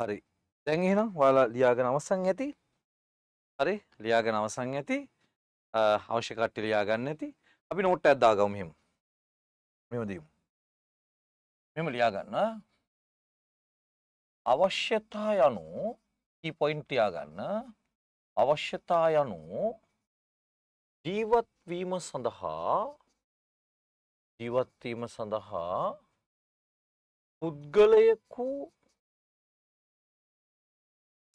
හරි. දැන් එහෙනම් ඔයාලා ලියාගෙන අවසන් ඇති. හරි. ලියාගෙන අවසන් ඇති. අවශ්‍ය කට්ටිය ලියා ගන්න ඇති. අපි නෝට් එකක් දාගමු මෙහෙම. මෙහෙම දියමු. මෙහෙම ලියා ගන්න. අවශ්‍යතා යනු කී පොයින්ට් තියාගන්න. අවශ්‍යතා යනු ජීවත් වීම සඳහා පුද්ගලයෙකු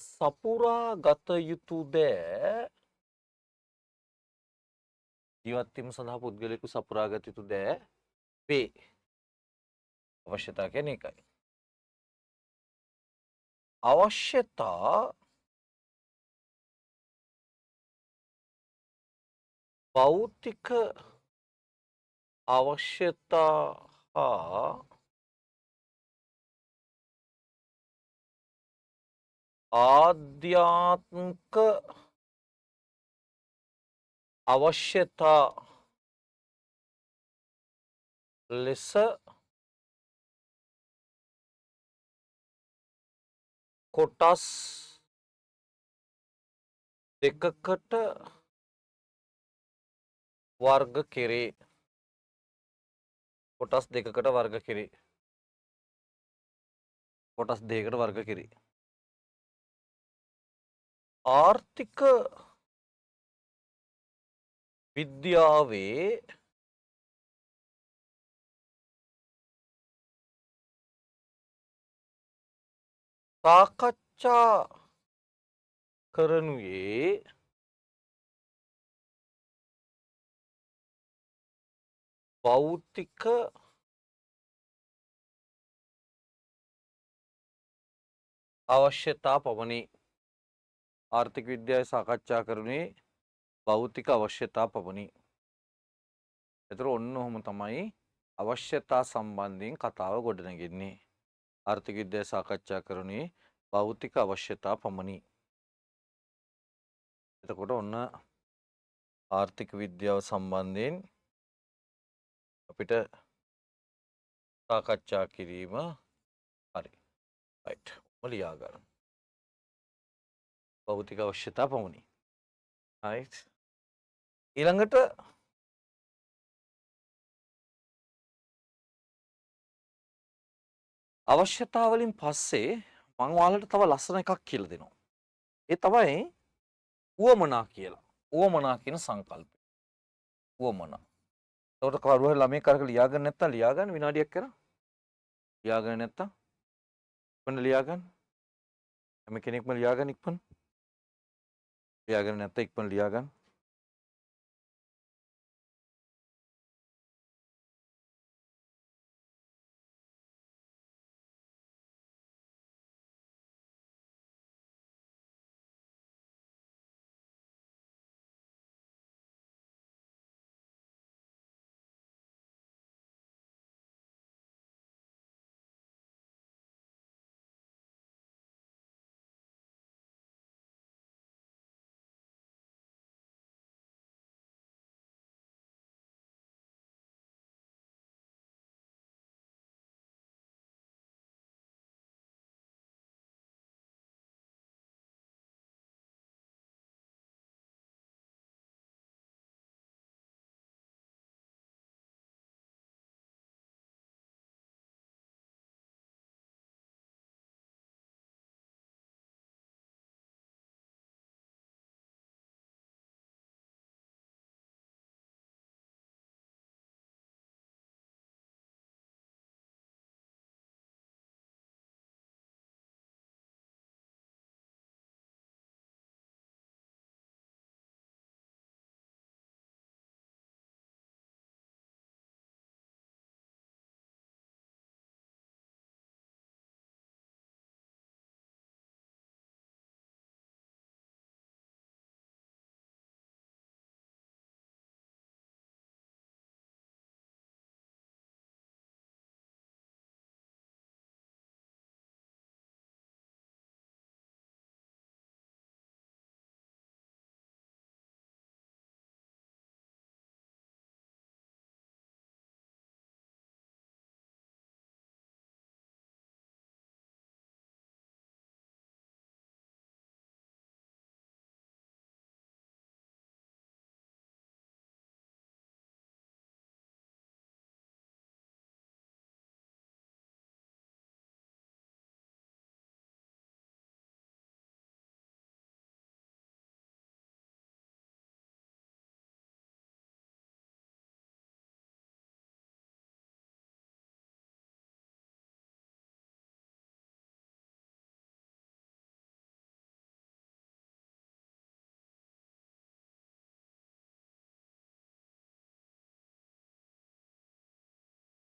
සපුරා ගත යුතු දෑ ජීවත් වීම සඳහා පුද්ගලයෙකු සපුරා ගත යුතු දෑ වේ. අවශ්‍යතා කියන්නේ ඒකයි. අවශ්‍යතා භෞතික අවශ්‍යතා හා ආධ්‍යාත්මික අවශ්‍යතා ලෙස කොටස් දෙකකට වර්ග කෙරේ. කොටස් දෙකකට වර්ග කෙරේ. කොටස් දෙකකට වර්ග කෙරේ. ආර්ථික විද්‍යාවේ සාකච්ඡා කරනුයේ භෞතික අවශ්‍යතා පමණි. ආර්ථික විද්‍යාවේ සාකච්ඡා කරනුයේ භෞතික අවශ්‍යතා පමණි. ඒතර ඔන්න ඔහොම තමයි අවශ්‍යතා සම්බන්ධයෙන් කතාව ගොඩනගෙන්නේ. ආර්ථික විද්‍යාව සාකච්ඡා කරනුයේ භෞතික අවශ්‍යතා පමණි. එතකොට ඔන්න ආර්ථික විද්‍යාව සම්බන්ධයෙන් අපිට සාකච්ඡා කිරීම හරි. රයිට්. ලියා ගන්න. භෞතික අවශ්‍යතා පමණි. රයිට්. ඊළඟට අවශ්‍යතා වලින් පස්සේ මම ඔයාලට තව ලස්සන එකක් කියලා දෙනවා. ඒ තමයි උවමනා කියලා. උවමනා කියන සංකල්පය. උවමනා. එතකොට කවුරු හරි ළමයෙක් අරක ලියාගන්න නැත්නම් ලියාගන්න විනාඩියක් කරා. ලියාගන්න නැත්නම් ඉක්මනට ලියාගන්න. හැම කෙනෙක්ම ලියාගන්න ඉක්මනට. ලියාගන්න නැත්නම් ඉක්මනට ලියාගන්න.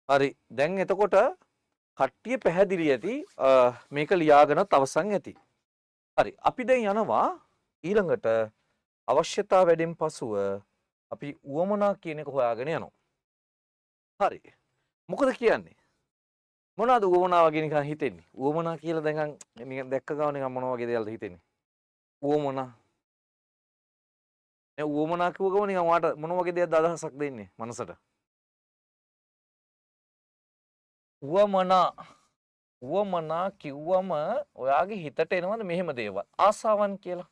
හරි. දැන් එතකොට කට්ටිය පැහැදිලි ඇති මේක ලියාගෙනත් අවසන් ඇති. හරි. අපි දැන් යනවා ඊළඟට අවශ්‍යතා වැඩෙන් පසුව අපි උවමනා කියන එක හොයාගෙන යනවා. හරි. මොකද කියන්නේ? මොනවද උවමනා වගේ නිකන් හිතෙන්නේ? උවමනා කියලා නිකන් දැක්ක ගමන් නිකන් මොන වගේ දේවල්ද හිතෙන්නේ? උවමනා. දැන් උවමනා කිව්ව ගමන් නිකන් ඔයාට මොන වගේ දෙයක්ද අදහසක් දෙන්නේ මනසට? උවමනා. උවමනා කිව්වම ඔයාගේ හිතට එනවද මෙහෙම දේවල්? ආසාවන් කියලා.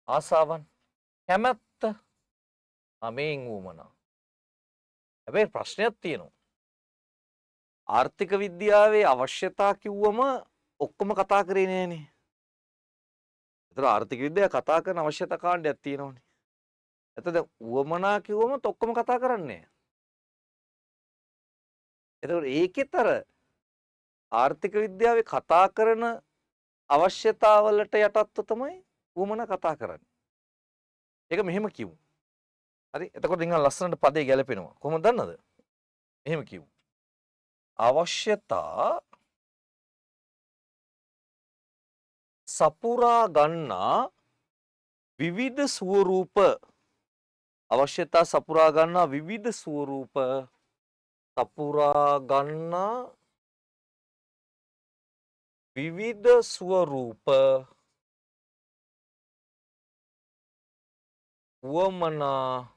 ආසාවන්. කැමැත්ත. මේන් උවමනා. හැබැයි ප්‍රශ්නයක් තියෙනවා. ආර්ථික විද්‍යාවේ අවශ්‍යතා කිව්වම ඔක්කොම කතා කරේ නෑනේ. ඒතර ආර්ථික විද්‍යාව කතා කරන අවශ්‍යතා කාණ්ඩයක් තියෙනවනේ. එතකොට උවමනා කිව්වම ඔක්කොම කතා කරන්නේ. එතකොට ඒකෙත් අර ආර්ථික විද්‍යාවේ කතා කරන අවශ්‍යතාවලට යටත්ව තමයි උවමනා කතා කරන්නේ. ඒක මෙහෙම කිව්වොත්. හරි. එතකොට නිකන් ලස්සනට පදේ ගැලපෙනවා. කොහොමද දන්නද? එහෙම කිව්වොත්. අවශ්‍යතා සපුරා ගන්නා විවිධ ස්වරූප අවශ්‍යතා සපුරා ගන්නා විවිධ ස්වරූප සපුරා ගන්නා විවිධ ස්වරූප වමනා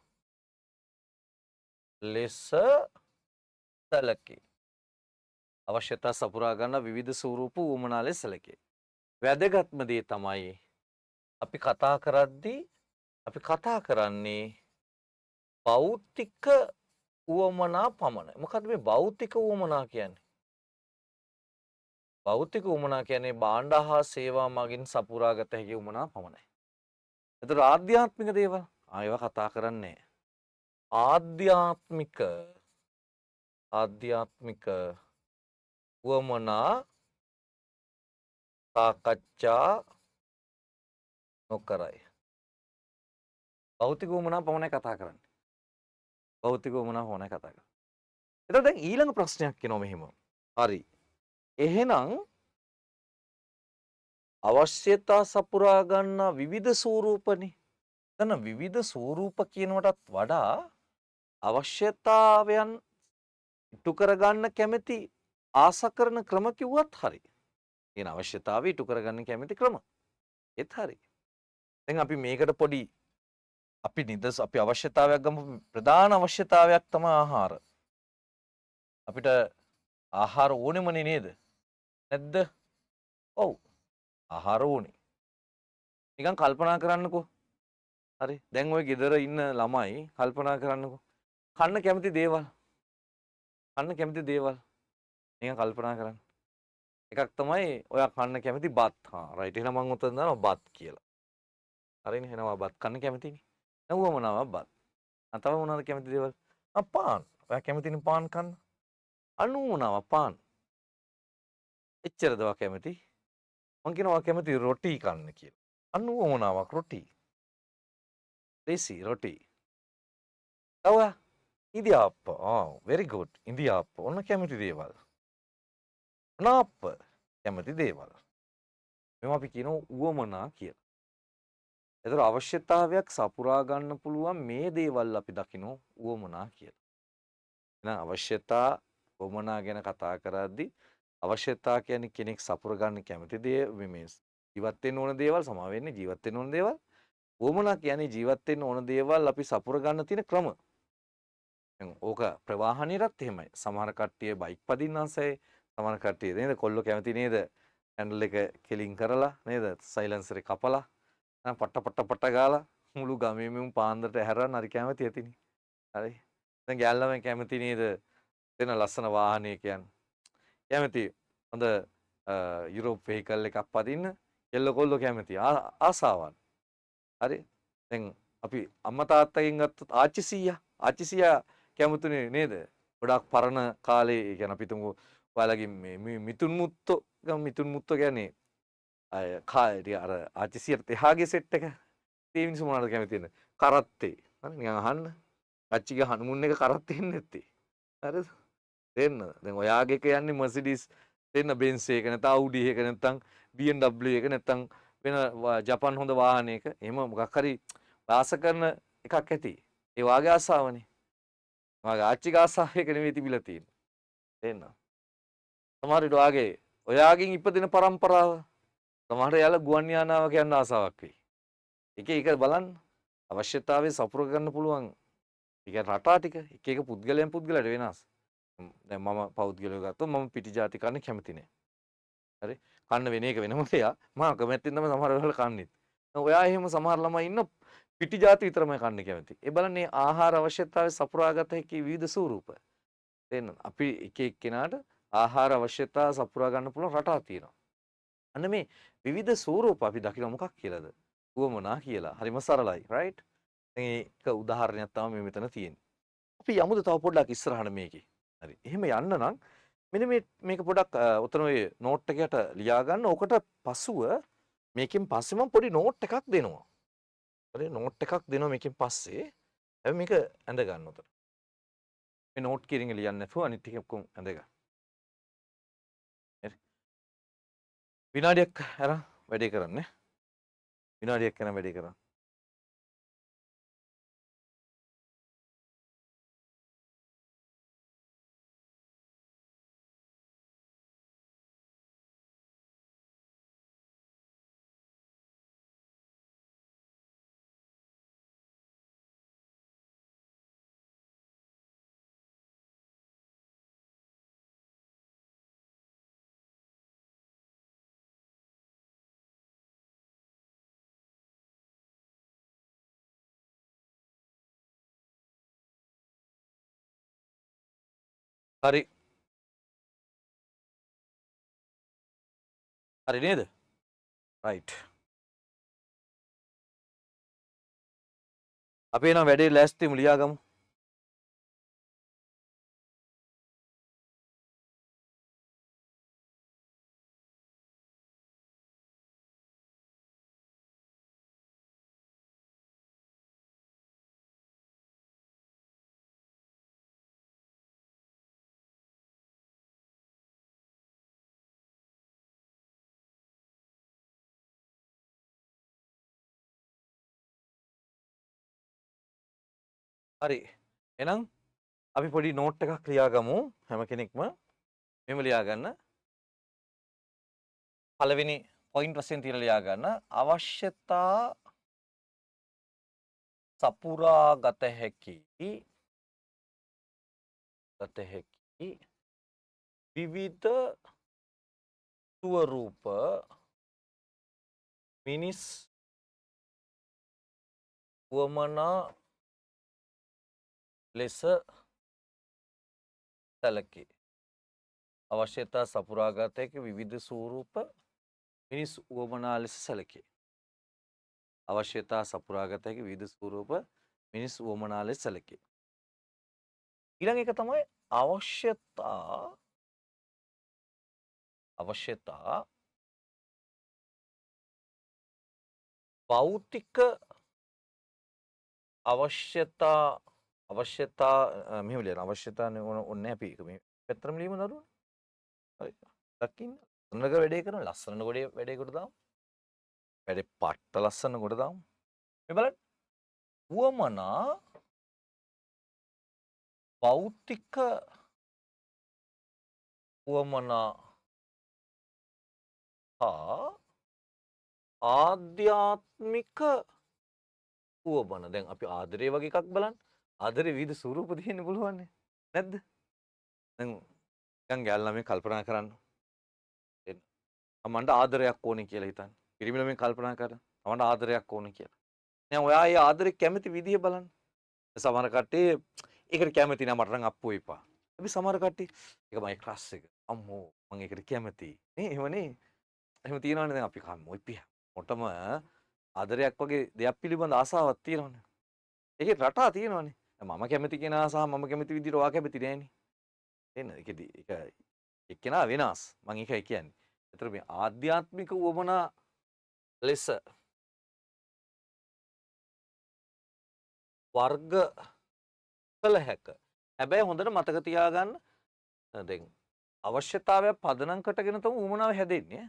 ලෙස සැලකේ. අවශ්‍යතා සපුරා ගන්නා විවිධ ස්වරූප වමනා ලෙස සැලකේ. වැදගත්ම දේ තමයි අපි කතා කරද්දී අපි කතා කරන්නේ භෞතික උවමනා පමණයි. මොකද්ද මේ භෞතික උවමනා කියන්නේ? භෞතික උවමනා කියන්නේ භාණ්ඩ හා සේවා මගින් සපුරාගත හැකි උවමනා පමණයි. එතකොට ආධ්‍යාත්මික දේවල් ඒවා කතා කරන්නේ ආධ්‍යාත්මික උවමනා සාකච්ඡා නොකරයි. භෞතික උවමනා පමණයි කතා කරන්නේ. භෞතික උවමනා පමණයි කතා කරන්නේ. එතකොට දැන් ඊළඟ ප්‍රශ්නයක් එනවා මෙහෙම. හරි. එහෙනම් අවශ්‍යතා සපුරා ගන්නා විවිධ ස්වරූපනේ. එතන විවිධ ස්වරූප කියනවටත් වඩා අවශ්‍යතාවයන් ඉටු කරගන්න කැමති ආස කරන ක්‍රම කිව්වත් හරි. කියන අවශ්‍යතාවය ඉටු කරගන්න කැමති ක්‍රම. ඒත් හරි. දැන් අපි මේකට පොඩි අපි අවශ්‍යතාවයක් ගමු. ප්‍රධාන අවශ්‍යතාවයක් තමයි ආහාර. අපිට ආහාර ඕනෙමනේ නේද? නැද්ද? ඔව්. ආහාර ඕනේ. නිකන් කල්පනා කරන්නකෝ. හරි. දැන් ওই ගෙදර ඉන්න ළමයි කල්පනා කරන්නකෝ. කන්න කැමති දේවල්. කන්න කැමති දේවල්. නිකන් කල්පනා කරන්න. එකක් තමයි ඔයා කන්න කැමති බත්. රයිට්. එහෙනම් මම උතන දානවා බත් කියලා. හරිනේ. එහෙනම් බත් කන්න කැමතිනේ. නැවුව මොනවා බත්. තව මොනවද කැමති දේවල්? පාන්. ඔයා කැමතිනේ පාන් කන්න? අනු මොනවා පාන්. එච්චරද ඔයා කැමති? මං කියනවා කැමති රොටි කන්න කියලා. අනු මොනවාක් රොටි. දේසි රොටි. තව ඉදියාප්ප. very good. ඉදියාප්ප. ඔන්න කැමති දේවල්. නාප්ප කැමති දේවල්. මේවා අපි කියනවා උවමනා කියලා. ඒතර අවශ්‍යතාවයක් සපුරා ගන්න පුළුවන් මේ දේවල් අපි දකිනවා උවමනා කියලා. එහෙනම් අවශ්‍යතා උවමනා ගැන කතා කරද්දී අවශ්‍යතා කියන්නේ කෙනෙක් සපුර ගන්න කැමති දේ මේ ජීවත් වෙන්න ඕන දේවල් සමා වෙන්නේ ජීවත් වෙන්න ඕන දේවල්. උවමනා කියන්නේ ජීවත් වෙන්න ඕන දේවල් අපි සපුර ගන්න තියෙන ක්‍රම. දැන් ඕක ප්‍රවාහනයටත් එහෙමයි. සමහර කට්ටිය බයික් පදින්න ආසයි. සමහර කට්ටිය නේද කොල්ලෝ කැමති නේද හැන්ඩල් එක කෙලින් කරලා නේද සයිලන්සර් එක කපලා පට ගාලා මුළු ගමේම පාන්දරට ඇහැරන්න හරි කැමති ඇතිනේ. හරි. දැන් ගෑල්ලම කැමති නේද වෙන ලස්සන වාහනයක යන්න. කැමති හොඳ යුරෝප් වෙහිකල් එකක් පදින්න කෙල්ල කොල්ලෝ කැමති ආසාවන්. හරි. දැන් අපි අම්මා තාත්තගෙන් ගත්තොත් ආච්චි සීයා කැමතුනේ නේද? ගොඩාක් පරණ කාලේ ඒ කියන්නේ අපි තුමු ඔයාලගේ මේ මිතුන් මුත්තෝ කියන්නේ අය කාලේ අර ආච්චි සීයාට එහාගේ සෙට් එක. ඒ මිනිස්සු මොනවද කැමති වෙන්නේ? කරත්තේ. හරි නිකන් අහන්න. ආච්චිගේ හනුමුන් එක කරත්තේ ඉන්නේ නැත්තේ. හරිද? තේරෙනවද? දැන් ඔයාගේ එක යන්නේ Mercedes තේරෙන Benz එක නැත්නම් Audi එක නැත්නම් BMW එක නැත්නම් වෙන ජපන් හොඳ වාහනයක එහෙම මොකක් හරි ආස කරන එකක් ඇති. ඒ වාගේ ආසාවනේ. වාගේ ආච්චිගේ ආසාව එක නෙවෙයි තිබිලා තියෙන්නේ. තේරෙනවද? සමහර විට ඔයාගෙන් ඉපදෙන પરම්පරාව සමහර යාළ ගුවන් යානාවක යන්න ආසාවක් වෙයි. එක එක බලන්න අවශ්‍යතාවය සපුර ගන්න පුළුවන්. ඒ කියන්නේ රටා ටික එක එක පුද්ගලයන් පුද්ගලයාට වෙනස්. දැන් මම පෞද්ගලිකව ගත්තොත් මම පිටි ජාති කන්න කැමති නෑ. හරි? කන්න වෙන එක වෙනම දෙයක්. මම කැමැත්තෙන් තමයි සමහර වෙලාවල කන්නේ. ඔයා එහෙම සමහර ළමයි ඉන්න පිටි ජාති විතරමයි කන්න කැමති. ඒ බලන්නේ ආහාර අවශ්‍යතාවය සපුරාගත හැකි විවිධ ස්වරූප. තේරෙනවද? අපි එක එක්කෙනාට ආහාර අවශ්‍යතාව සපුරා ගන්න පුළුවන් රටා තියෙනවා. අන්න මේ විවිධ ස්වරූප අපි දකින මොකක් කියලාද? උවමනා කියලා. හරිම සරලයි. රයිට්? දැන් ඒක උදාහරණයක් තමයි මේ මෙතන තියෙන්නේ. අපි යමුද තව පොඩ්ඩක් ඉස්සරහට මේකේ. හරි. එහෙම යන්න නම් මෙන්න මේක පොඩක් උතන ඔය නෝට් එකකට ලියා ගන්න. ඔකට පසුව මේකෙන් පස්සේ මම පොඩි නෝට් එකක් දෙනවා. හරි නෝට් එකක් දෙනවා මේකෙන් පස්සේ. හැබැයි මේක ඇඳ ගන්න උතන. මේ නෝට් කියන එක ලියන්න නැතුව අනිත් ටික ඔක්කොම ඇඳ ගන්න. හරි. විනාඩියක් අරන් වැඩේ කරන්න. විනාඩියක් යන වැඩේ කරන්න. හරි. හරි නේද? රයිට්. අපි එනම් වැඩේ ලෑස්තිමු ලියාගමු. හරි. එහෙනම් අපි පොඩි නෝට් එකක් ලියාගමු හැම කෙනෙක්ම. මෙහෙම ලියා ගන්න. පළවෙනි පොයින්ට් වශයෙන් තියලා ලියා ගන්න. අවශ්‍යතා සපුරා ගත හැකි විවිධ ස්වරූප මිනිස් වමනා ලෙස සැලකේ. අවශ්‍යතා සපුරා ගත හැකි විවිධ ස්වරූප මිනිස් වමනා ලෙස සැලකේ. අවශ්‍යතා සපුරා ගත හැකි විවිධ ස්වරූප මිනිස් වමනා ලෙස සැලකේ. ඊළඟ එක තමයි අවශ්‍යතා භෞතික අවශ්‍යතා මෙහෙම ලියන අවශ්‍යතානේ ඕනේ අපි ඒක මේ පැත්තටම ලියමු නරුව. හරි. දකින්න. ලස්සනක වැඩේ කරන ලස්සන ගොඩේ වැඩේ කොට දාමු. වැඩේ පට්ට ලස්සන කොට දාමු. මේ බලන්න. වමනා භෞතික වමනා හා ආධ්‍යාත්මික වමන. දැන් අපි ආදරය වගේ එකක් බලන්න. ආදරේ විවිධ ස්වරූප තියෙන්න පුළුවන් නේ. නැද්ද? දැන් නිකන් ගෑල් ළමයි කල්පනා කරන්න. තමන්ට ආදරයක් ඕනේ කියලා හිතන්න. පිරිමි ළමයි කල්පනා කරන්න. තමන්ට ආදරයක් ඕනේ කියලා. දැන් ඔයා ඒ ආදරේ කැමති විදිය බලන්න. සමහර කට්ටිය ඒකට කැමති නෑ මට නම් අප්පු එපා. අපි සමහර කට්ටිය ඒක මගේ ක්‍රෂ් එක. අම්මෝ මම ඒකට කැමතියි. නේ එහෙමනේ. එහෙම තියනවනේ දැන් අපි කම්මෝ ඉපිය. මොටම ආදරයක් වගේ දෙයක් පිළිබඳ ආසාවක් තියෙනවනේ. ඒකේ රටා තියෙනවනේ. මම කැමති කෙනා සහ මම කැමති විදිහට ඔයා කැමති නෑනේ. එන්න ඒකෙදි ඒක එක්කෙනා වෙනස්. මම ඒකයි කියන්නේ. ඒතර මේ ආධ්‍යාත්මික වමනා ලෙස වර්ග කළ හැක හැබැයි හොඳට මතක තියාගන්න දැන් අවශ්‍යතාවය පදනම් කොටගෙන තමයි උවමනාව හැදෙන්නේ.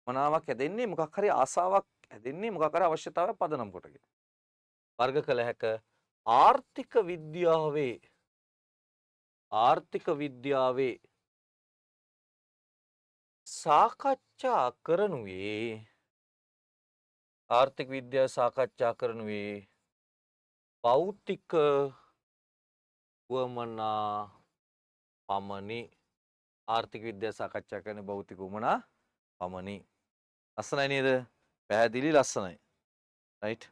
උවමනාවක් හැදෙන්නේ මොකක් හරි ආසාවක් හැදෙන්නේ මොකක් හරි අවශ්‍යතාවයක් පදනම් කොටගෙන. වර්ග කළ හැක ආර්ථික විද්‍යාවේ සාකච්ඡා කරනුවේ ආර්ථික විද්‍යාව සාකච්ඡා කරනුවේ භෞතික උවමනා පමණි. ආර්ථික විද්‍යාව සාකච්ඡා කරන භෞතික උවමනා පමණි. ලස්සනයි නේද? පැහැදිලි ලස්සනයි. right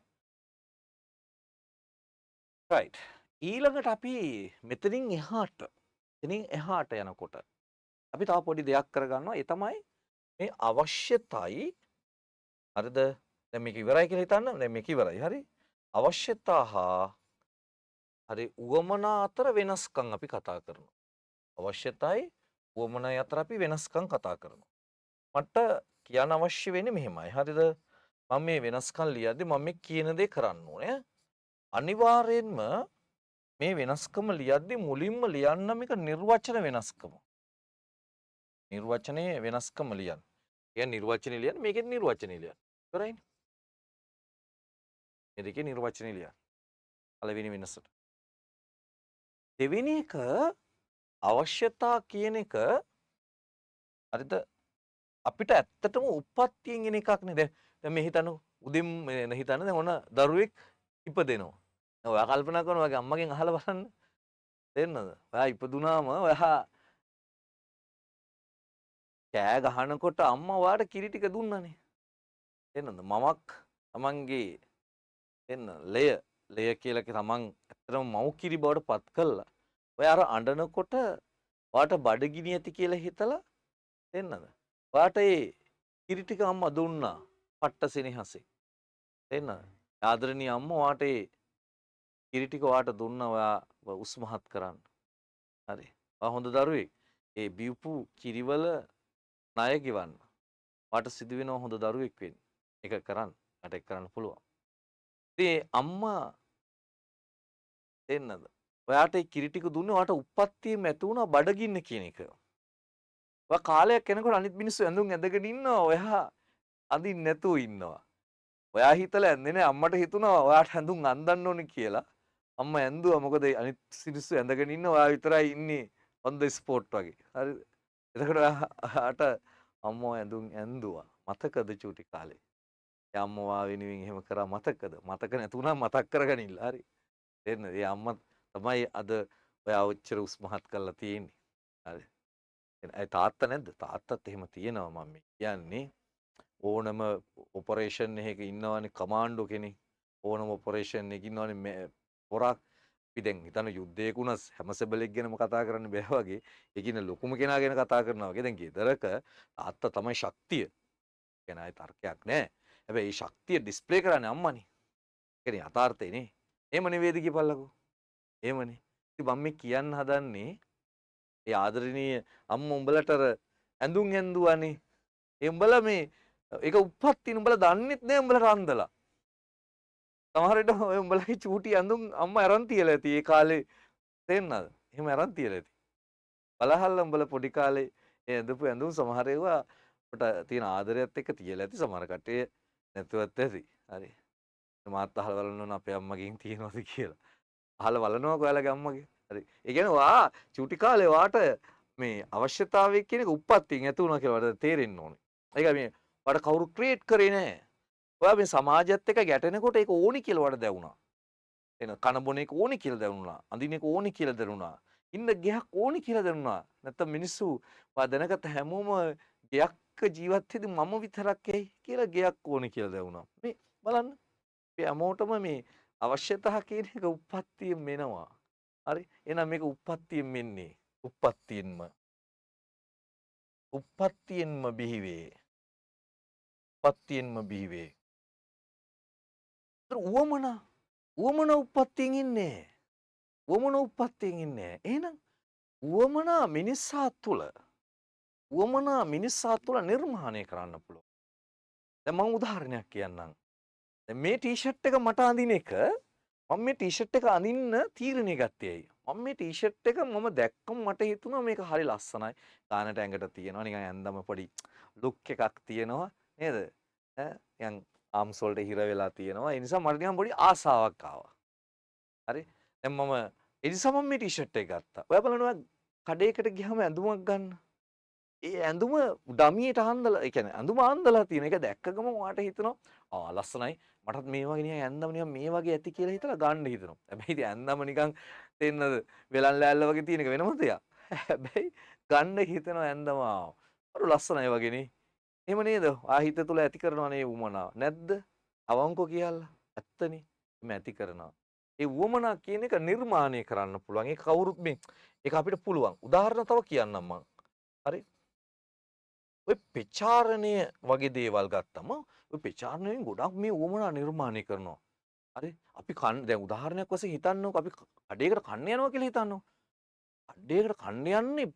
right ඊළඟට අපි මෙතනින් එහාට යනකොට අපි තව පොඩි දෙයක් කරගන්නවා. ඒ තමයි මේ අවශ්‍යතයි හරිද? දැන් මේක ඉවරයි කියලා හිතන්න. දැන් මේක ඉවරයි. හරි? අවශ්‍යතා හා හරි උවමනා අතර වෙනස්කම් අපි කතා කරනවා. අවශ්‍යතයි උවමනා අතර අපි වෙනස්කම් කතා කරනවා. මට කියන්න අවශ්‍ය වෙන්නේ මෙහෙමයි. හරිද? මම මේ වෙනස්කම් ලියද්දි මම මේ කියන දේ කරන්න ඕනේ. අනිවාර්යෙන්ම මේ වෙනස්කම ලියද්දි මුලින්ම ලියන්න මේක නිර්වචන වෙනස්කම. නිර්වචනයේ වෙනස්කම ලියන්න. කියන්නේ නිර්වචනේ ලියන්න මේකෙත් නිර්වචනේ ලියන්න. ඉවරයිනේ. මේ දෙකේ නිර්වචනේ ලියන්න. පළවෙනි වෙනසට. දෙවෙනි එක අවශ්‍යතා කියන එක හරිද අපිට ඇත්තටම උප්පත්තියෙන් එන එකක් නේ. දැන් මේ හිතන්න උදෙන් හිතන්න දැන් ඔන්න දරුවෙක් ඉපදෙනවා. දැන් ඔයා කල්පනා කරනවා ඔයාගේ අම්මගෙන් අහලා බලන්න. තේරෙනවද? ඔයා ඉපදුනාම ඔයා කෑ ගහනකොට අම්මා ඔයාට කිරි ටික දුන්නානේ. තේරෙනවද? මමක් තමන්ගේ ලය කියලා තමන් ඇත්තටම මව් කිරි බවට පත් කළා. ඔයා අර අඬනකොට ඔයාට බඩගිනි ඇති කියලා හිතලා තේරෙනවද? ඔයාට ඒ කිරි ටික අම්මා දුන්නා. පට්ට සෙනෙහසේ. තේරෙනවද? ආදරණීය අම්මා ඔයාට ඒ කිරි ටික ඔයාට දුන්නා ඔයා උස්මහත් කරන්න. හරි. ඔයා හොඳ දරුවෙක්. ඒ බිව්පු කිරිවල ණය ගෙවන්න. ඔයාට සිදු වෙනවා හොඳ දරුවෙක් වෙන්න. ඒක කරන්න. මට ඒක කරන්න පුළුවන්. ඉතින් අම්මා තේරෙනවද? ඔයාට ඒ කිරි ටික දුන්නේ ඔයාට උප්පත්තියෙම ඇති වුණා බඩගින්න කියන එක. ඔයා කාලයක් යනකොට අනිත් මිනිස්සු ඇඳුම් ඇඳගෙන ඉන්නවා. ඔයා අඳින්න නැතුව ඉන්නවා. ඔයා හිතලා ඇඳේ නැහැ. අම්මට හිතුණා ඔයාට ඇඳුම් අඳින්න ඕනේ කියලා. අම්මා ඇඳුවා. මොකද අනිත් මිනිස්සු ඇඳගෙන ඉන්නවා. ඔයා විතරයි ඉන්නේ on the spot වගේ. හරිද? එතකොට ඔයාට අම්මා ඇඳුම් ඇඳුවා. මතකද චූටි කාලේ? ඒ අම්මා වෙනුවෙන් එහෙම කරා මතකද? මතක නැතුණා මතක් කරගනින්න. හරි. තේරෙනවද? ඒ අම්මා තමයි අද ඔයා ඔච්චර උස්මහත් කරලා තියෙන්නේ. හරි. ඒ තාත්තා නැද්ද? තාත්තත් එහෙම තියෙනවා මම කියන්නේ. ඕනම ඔපරේෂන් එකක ඉන්නවනේ කමාන්ඩෝ කෙනෙක්. ඕනම ඔපරේෂන් එකක ඉන්නවනේ පොරක්. අපි දැන් හිතන යුද්ධයක උනස් හැම සෙබලෙක් ගැනම කතා කරන්න බෑ වගේ. ඒකින ලොකුම කෙනා ගැන කතා කරනවා වගේ. දැන් ගෙදරක තාත්තා තමයි ශක්තිය. කියන අය තර්කයක් නෑ. හැබැයි මේ ශක්තිය ඩිස්ප්ලේ කරන්නේ අම්මනේ. ඒ කියන්නේ යථාර්ථය නේ. එහෙම නෙවෙයිද කියපල්ලකෝ. එහෙමනේ. ඉතින් මම මේ කියන්න හදන්නේ ඒ ආදරණීය අම්මා උඹලට අර ඇඳුම් ඇඳුවානේ. ඒ උඹලා මේ ඒක උප්පත්ති උඹලා දන්නෙත් නෑ උඹලට අන්දලා. සමහර විට ඔය උඹලගේ චූටි ඇඳුම් අම්මා අරන් තියලා ඇති ඒ කාලේ තේන්නද? එහෙම අරන් තියලා ඇති. බලහල්ලා උඹලා පොඩි කාලේ ඒ ඇඳපු ඇඳුම් සමහර ඒවා අපට තියෙන ආදරයත් එක්ක තියලා ඇති සමහර කටේ නැතුවත් ඇති. හරි. මාත් අහලා බලන්න ඕන අපේ අම්මගෙන් තියෙනවද කියලා. අහලා බලනවාකෝ ඔයාලගේ අම්මගේ. හරි. ඒ කියන්නේ වා චූටි කාලේ වාට මේ අවශ්‍යතාවය කියන එක උප්පත්තියෙන් ඇති වුණා කියලා වට තේරෙන්න ඕනේ. ඒක මේ වට කවුරු ක්‍රියේට් කරේ නෑ. ඔයා මේ සමාජයත් එක්ක ගැටෙනකොට ඒක ඕනි කියලා වට දැවුණා. එන කන බොන එක ඕනි කියලා දැනුණා. අඳින එක ඕනි කියලා දැනුණා. ඉන්න ගෙයක් ඕනි කියලා දැනුණා. නැත්තම් මිනිස්සු වා දැනගත හැමෝම ගෙයක් ජීවත් වෙද්දි මම විතරක් ඇයි කියලා ගෙයක් ඕනි කියලා දැනුණා. මේ බලන්න. මේ හැමෝටම මේ අවශ්‍යතා කියන එක උප්පත්තියෙන් මෙනවා. හරි? එහෙනම් මේක උප්පත්තියෙන් මෙන්නේ. උප්පත්තියෙන්ම බිහිවේ. උප්පත්තියෙන්ම බිහිවේ. උවමනා උප්පත්තියෙන් ඉන්නේ. උවමනා උප්පත්තියෙන් ඉන්නේ. එහෙනම් උවමනා මිනිසා තුළ නිර්මාණය කරන්න පුළුවන්. දැන් මම උදාහරණයක් කියන්නම්. දැන් මේ ටී-ෂර්ට් එක මට අඳින එක මම මේ ටී-ෂර්ට් එක අඳින්න තීරණය ගත්තේ ඇයි? මම මේ ටී-ෂර්ට් එක මම දැක්කම මට හිතුණා මේක හරි ලස්සනයි. ගානට ඇඟට තියෙනවා නිකන් ඇඳම පොඩි ලුක් එකක් තියෙනවා නේද? ඈ නිකන් ආම්ස් වලට හිර වෙලා තියෙනවා. ඒ නිසා මට නිකන් පොඩි ආසාවක් ආවා. හරි. දැන් මම ඒ නිසා මම මේ ටී-ෂර්ට් එක ගත්තා. ඔයා බලනවා කඩේකට ගියාම ඇඳුමක් ගන්න. ඒ ඇඳුම ඩමියට අහඳලා ඒ කියන්නේ ඇඳුම අහඳලා තියෙන එක දැක්ක ගමන් ඔයාට හිතෙනවා ආ ලස්සනයි මටත් මේ වගේ නිකන් ඇඳම නිකන් මේ වගේ ඇති කියලා හිතලා ගන්න හිතෙනවා. හැබැයි ඉතින් ඇඳම නිකන් තෙන්නද වෙලන් ලෑල්ල වගේ තියෙන එක වෙනම දෙයක්. හැබැයි ගන්න හිතෙනවා ඇඳම අර ලස්සනයි වගේනේ. එහෙම නේද? ආ හිත තුල ඇති කරනවා නේ උමනාව. නැද්ද? අවංකව කියලා. ඇත්තනේ. එමෙ ඇති කරනවා. ඒ උවමනා කියන එක නිර්මාණය කරන්න පුළුවන්. ඒක කවුරුත් මේ ඒක අපිට පුළුවන්. උදාහරණ තව කියන්නම් මම. හරි? ඔය පෙචාරණය වගේ දේවල් ගත්තම ඔය පෙචාරණයෙන් ගොඩක් මේ උවමනා නිර්මාණය කරනවා. හරි? අපි දැන් උදාහරණයක් වශයෙන් හිතන්නකෝ අපි කඩේකට කන්න යනවා කියලා හිතන්නකෝ. කඩේකට කන්න යන්නේ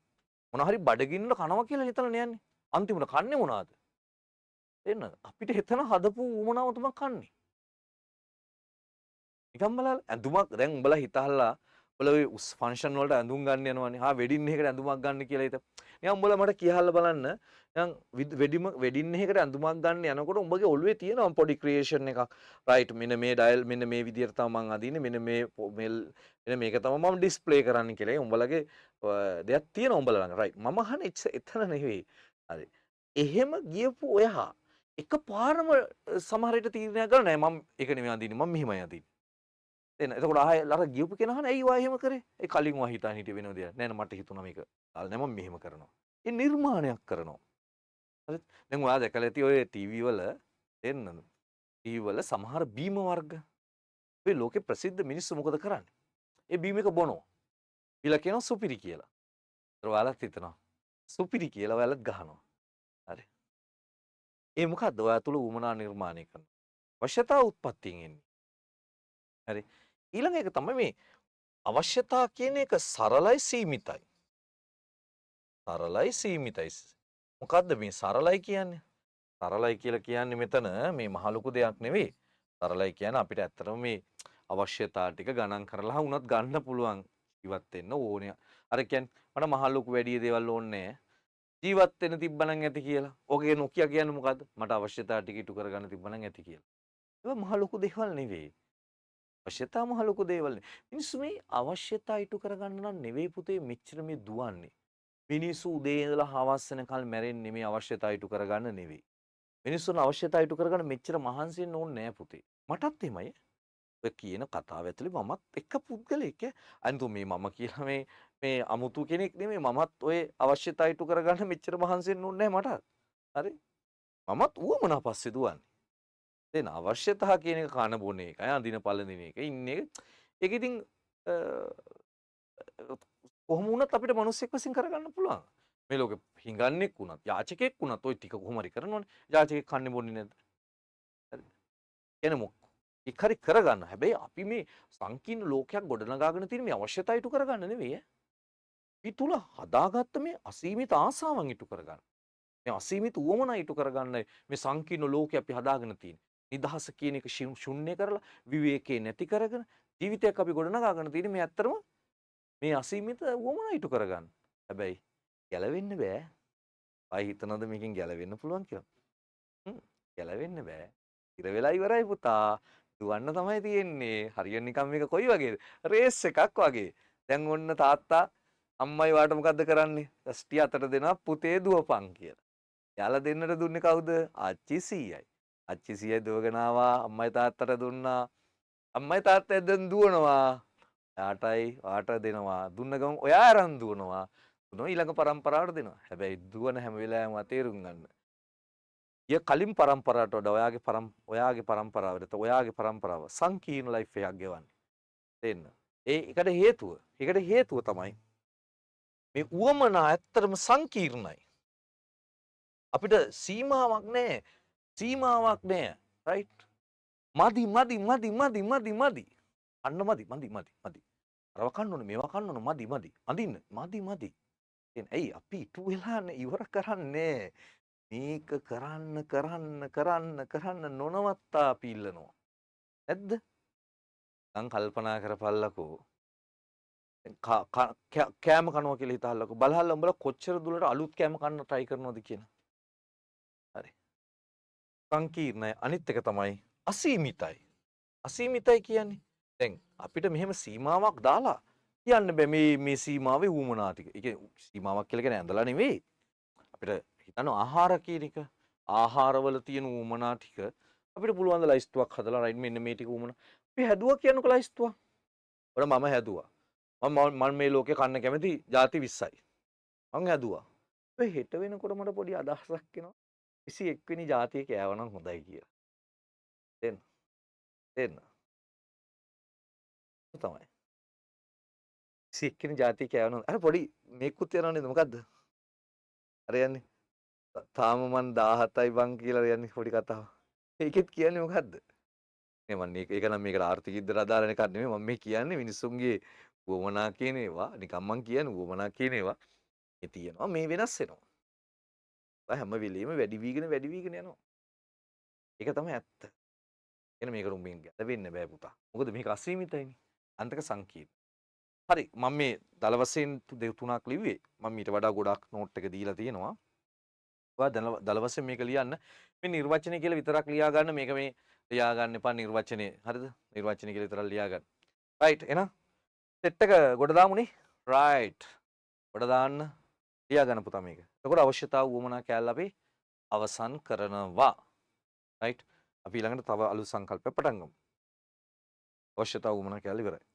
මොන හරි බඩගින්න කනවා කියලා හිතලා යන්නේ. අන්තිමට කන්නේ මොනවාද? එන්න අපිට එතන හදපු උවමනාව තමයි කන්නේ. නිකන් බලන්න ඇඳුමක් දැන් උඹලා හිතහල්ලා උඹලා ඔය ෆන්ක්ෂන් වලට ඇඳුම් ගන්න යනවනේ. වෙඩින් එකකට ඇඳුමක් ගන්න කියලා හිත. නිකන් උඹලා මට කියහල්ලා බලන්න. නිකන් වෙඩින් එකකට ඇඳුමක් ගන්න යනකොට උඹගේ ඔළුවේ තියෙනවා පොඩි ක්‍රියේෂන් එකක්. රයිට් මෙන්න මේ ඩයල් මෙන්න මේ විදියට තමයි මම අදින්නේ. මෙන්න මෙන්න මේක තමයි මම ඩිස්ප්ලේ කරන්න කියලා. උඹලගේ දෙයක් තියෙනවා උඹලා ළඟ. රයිට්. මම අහන්නේ එතන නෙවෙයි. හරි. එහෙම ගියපු ඔයා එකපාරම සමහර විට තීරණයක් ගන්න නෑ මම ඒක නෙමෙයි අදින්නේ. මම මෙහෙමයි අදින්නේ. එන්න එතකොට ආයෙ අර ගියපු කෙනා අහන ඇයි ඔයා එහෙම කරේ? ඒ කලින් ඔයා හිතාන හිටිය වෙනව දෙයක්. නෑ නෑ මට හිතුණා මේක. නෑ මම මෙහෙම කරනවා. ඒ නිර්මාණයක් කරනවා. හරිද? දැන් ඔයා දැකලා ඇති ඔය ටීවී වල එන්නද? ටීවී වල සමහර බීම වර්ග. ඔය ලෝකේ ප්‍රසිද්ධ මිනිස්සු මොකද කරන්නේ? ඒ බීම එක බොනවා. ඊළඟ කියනවා සුපිරි කියලා. ඒතර ඔයාලත් හිතනවා. සුපිරි කියලා ඔයාලත් ගහනවා. හරි. ඒ මොකද්ද? ඔයා තුල උවමනා නිර්මාණය කරනවා. අවශ්‍යතා උත්පත්තියෙන් එන්නේ. හරි. ඊළඟ එක තමයි මේ අවශ්‍යතා කියන එක සරලයි සීමිතයි. සරලයි සීමිතයි. මොකද්ද මේ සරලයි කියන්නේ? සරලයි කියලා කියන්නේ මෙතන මේ මහ ලොකු දෙයක් නෙවෙයි. සරලයි කියන්නේ අපිට ඇත්තටම මේ අවශ්‍යතා ටික ගණන් කරලා වුණත් ගන්න පුළුවන් ජීවත් වෙන්න ඕනේ. අර කියන්නේ මට මහ ලොකු වැඩි දේවල් ඕනේ නැහැ. ජීවත් වෙන්න තිබ්බනම් ඇති කියලා. ඔකේ නොකිය කියන්නේ මොකද්ද? මට අවශ්‍යතා ටික ඉටු කරගන්න තිබ්බනම් ඇති කියලා. ඒක මහ ලොකු දේවල් නෙවෙයි. අවශ්‍යතා මහ ලොකු දේවල් නෙවෙයි. මිනිස්සු මේ අවශ්‍යතා ඉටු කරගන්න නම් නෙවෙයි පුතේ මෙච්චර මේ දුවන්නේ. මිනිස්සු උදේ ඉඳලා හවස වෙනකල් මැරෙන්නේ මේ අවශ්‍යතා ඉටු කරගන්න නෙවෙයි. මිනිස්සුන් අවශ්‍යතා ඉටු කරගන්න මෙච්චර මහන්සි වෙන්න ඕනේ නෑ පුතේ. මටත් එමය. ඔය කියන කතාව ඇතුලේ මමත් එක්ක පුද්ගලෙක් අනිතු මේ මම කියලා මේ අමුතු කෙනෙක් නෙමෙයි මමත් ඔය අවශ්‍යතා ඉටු කරගන්න මෙච්චර මහන්සි වෙන්න ඕනේ නෑ මටත්. හරි? මමත් උවමනා පස්සේ දුවන්නේ. දැන් අවශ්‍යතා කියන එක කන බොන එකයි අඳින පළඳින එක ඉන්නේ ඒක ඉතින් අ, කොහොම වුණත් අපිට මිනිස්සෙක් වශයෙන් කරගන්න පුළුවන්. මේ ලෝකෙ හිඟන්නෙක් වුණත් යාචකෙක් වුණත් ওই ටික කොහොම හරි කරනවනේ. යාචකෙක් කන්නේ බොන්නේ නැද්ද? හරි. එන එක් හරි කරගන්න. හැබැයි අපි මේ සංකීර්ණ ලෝකයක් ගොඩනගාගෙන තියෙන මේ අවශ්‍යතා ඉටු කරගන්න නෙවෙයි ඈ. අපි තුල හදාගත්ත මේ අසීමිත ආසාවන් ඉටු කරගන්න. මේ අසීමිත උවමනා ඉටු කරගන්න මේ සංකීර්ණ ලෝකේ අපි හදාගෙන තියෙන්නේ. නිදහස කියන එක ශුන්‍ය කරලා විවේකේ නැති කරගෙන ජීවිතයක් අපි ගොඩනගාගෙන තියෙන්නේ මේ ඇත්තරම මේ අසීමිත උවමනා ඉටු කරගන්න. හැබැයි ගැලවෙන්න බෑ. ආයි හිතනවද මේකෙන් ගැලවෙන්න පුළුවන් කියලා? ගැලවෙන්න බෑ. ඉර වෙලා ඉවරයි පුතා. දුවන්න තමයි තියෙන්නේ. හරියට නිකන් මේක කොයි වගේද? රේස් එකක් වගේ. දැන් ඔන්න තාත්තා අම්මයි වාට මොකද්ද කරන්නේ? දස්ටි අතට දෙනවා පුතේ දුවපන් කියලා. යාලා දෙන්නට දුන්නේ කවුද? අච්චි සීයයි. අච්චි සීයයි දුවගෙන ආවා අම්මයි තාත්තට දුන්නා. අම්මයි තාත්තයි දැන් දුවනවා. යාටයි වාට දෙනවා. දුන්න ගමන් ඔයා අරන් දුවනවා. දුනෝ ඊළඟ පරම්පරාවට දෙනවා. හැබැයි දුවන හැම වෙලාවෙම තේරුම් ගන්න. කලින් පරම්පරාවට වඩා ඔයාගේ පරම්පරාවට ඔයාගේ පරම්පරාව සංකීර්ණ ලයිෆ් එකක් ගෙවන්න. තේන්න. ඒකට හේතුව තමයි මේ උවමනා ඇත්තටම සංකීර්ණයි. අපිට සීමාවක් නැහැ. සීමාවක් නැහැ. රයිට්? මදි මදි මදි මදි මදි මදි. අන්න මදි මදි මදි මදි. අරව කන්න ඕනේ මේවා කන්න ඕනේ මදි මදි. අඳින්න මදි මදි. ඇයි අපි ඉටු වෙලානේ ඉවර කරන්නේ. මේක කරන්න නොනවත්තා අපි ඉල්ලනවා. නැද්ද? දැන් කල්පනා කරපල්ලකෝ. කෑම කනවා කියලා හිතහල්ලකෝ. බලහල්ලා උඹලා කොච්චර දුරට අලුත් කෑම කන්න try කරනවද කියලා. හරි. සංකීර්ණයි. අනිත් එක තමයි අසීමිතයි. අසීමිතයි කියන්නේ දැන් අපිට මෙහෙම සීමාවක් දාලා කියන්න බෑ මේ සීමාවේ වුමනා ටික. ඒ කියන්නේ සීමාවක් කියලා කියන්නේ ඇඳලා නෙවෙයි. අපිට හිතන්න ආහාර කියන එක ආහාරවල තියෙන වුමනා ටික අපිට පුළුවන් ද ලයිස්තුවක් හදලා රයිට් මෙන්න මේ ටික වුමනා. අපි හැදුවා කියන්නකෝ ලයිස්තුවක්. ඔන්න මම හැදුවා. මම මේ ලෝකේ කන්න කැමති ಜಾති 20යි. මං හැදුවා. ඔය හෙට වෙනකොට මට පොඩි අදහසක් එනවා. 21 වෙනි ಜಾතිය කෑවනම් හොඳයි කියලා. දෙන්න. දෙන්න. තමයි. 21 වෙනි ಜಾතිය කෑවනම් අර පොඩි මේකුත් යනවා නේද මොකද්ද? අර යන්නේ. තාම මං 17යි බං කියලා යන්නේ පොඩි කතාව. ඒකෙත් කියන්නේ මොකද්ද? මේ මම ඒක නම් මේකට ආර්ථික ඉදර අදාළ එකක් නෙමෙයි මම මේ කියන්නේ මිනිස්සුන්ගේ වමනා කියන ඒවා නිකම් මං කියන්නේ වමනා කියන ඒවා ඒ තියෙනවා මේ වෙනස් වෙනවා. හැම වෙලෙම වැඩි වීගෙන යනවා. ඒක තමයි ඇත්ත. එන මේකට උඹෙන් ගැලවෙන්න බෑ පුතා. මොකද මේක අසීමිතයිනේ. අන්තක සංකීර්ණ. හරි මම මේ දල වශයෙන් දෙක තුනක් ලිව්වේ. මම ඊට වඩා ගොඩක් නෝට් එක දීලා තියෙනවා. ඔයා දල වශයෙන් මේක ලියන්න. මේ නිර්වචනය කියලා විතරක් ලියා ගන්න මේක මේ ලියා ගන්න එපා නිර්වචනය. හරිද? නිර්වචනය කියලා විතරක් ලියා ගන්න. රයිට් එහෙනම් සෙට් එක ගොඩ දාමුනේ. රයිට්. ගොඩ දාන්න ලියා ගන්න පුතා මේක. එතකොට අවශ්‍යතාව වුවමනා කැලල අපි අවසන් කරනවා. රයිට්. අපි ඊළඟට තව අලුත් සංකල්පයක් පටන් ගමු. අවශ්‍යතාව වුවමනා කැලල ඉවරයි.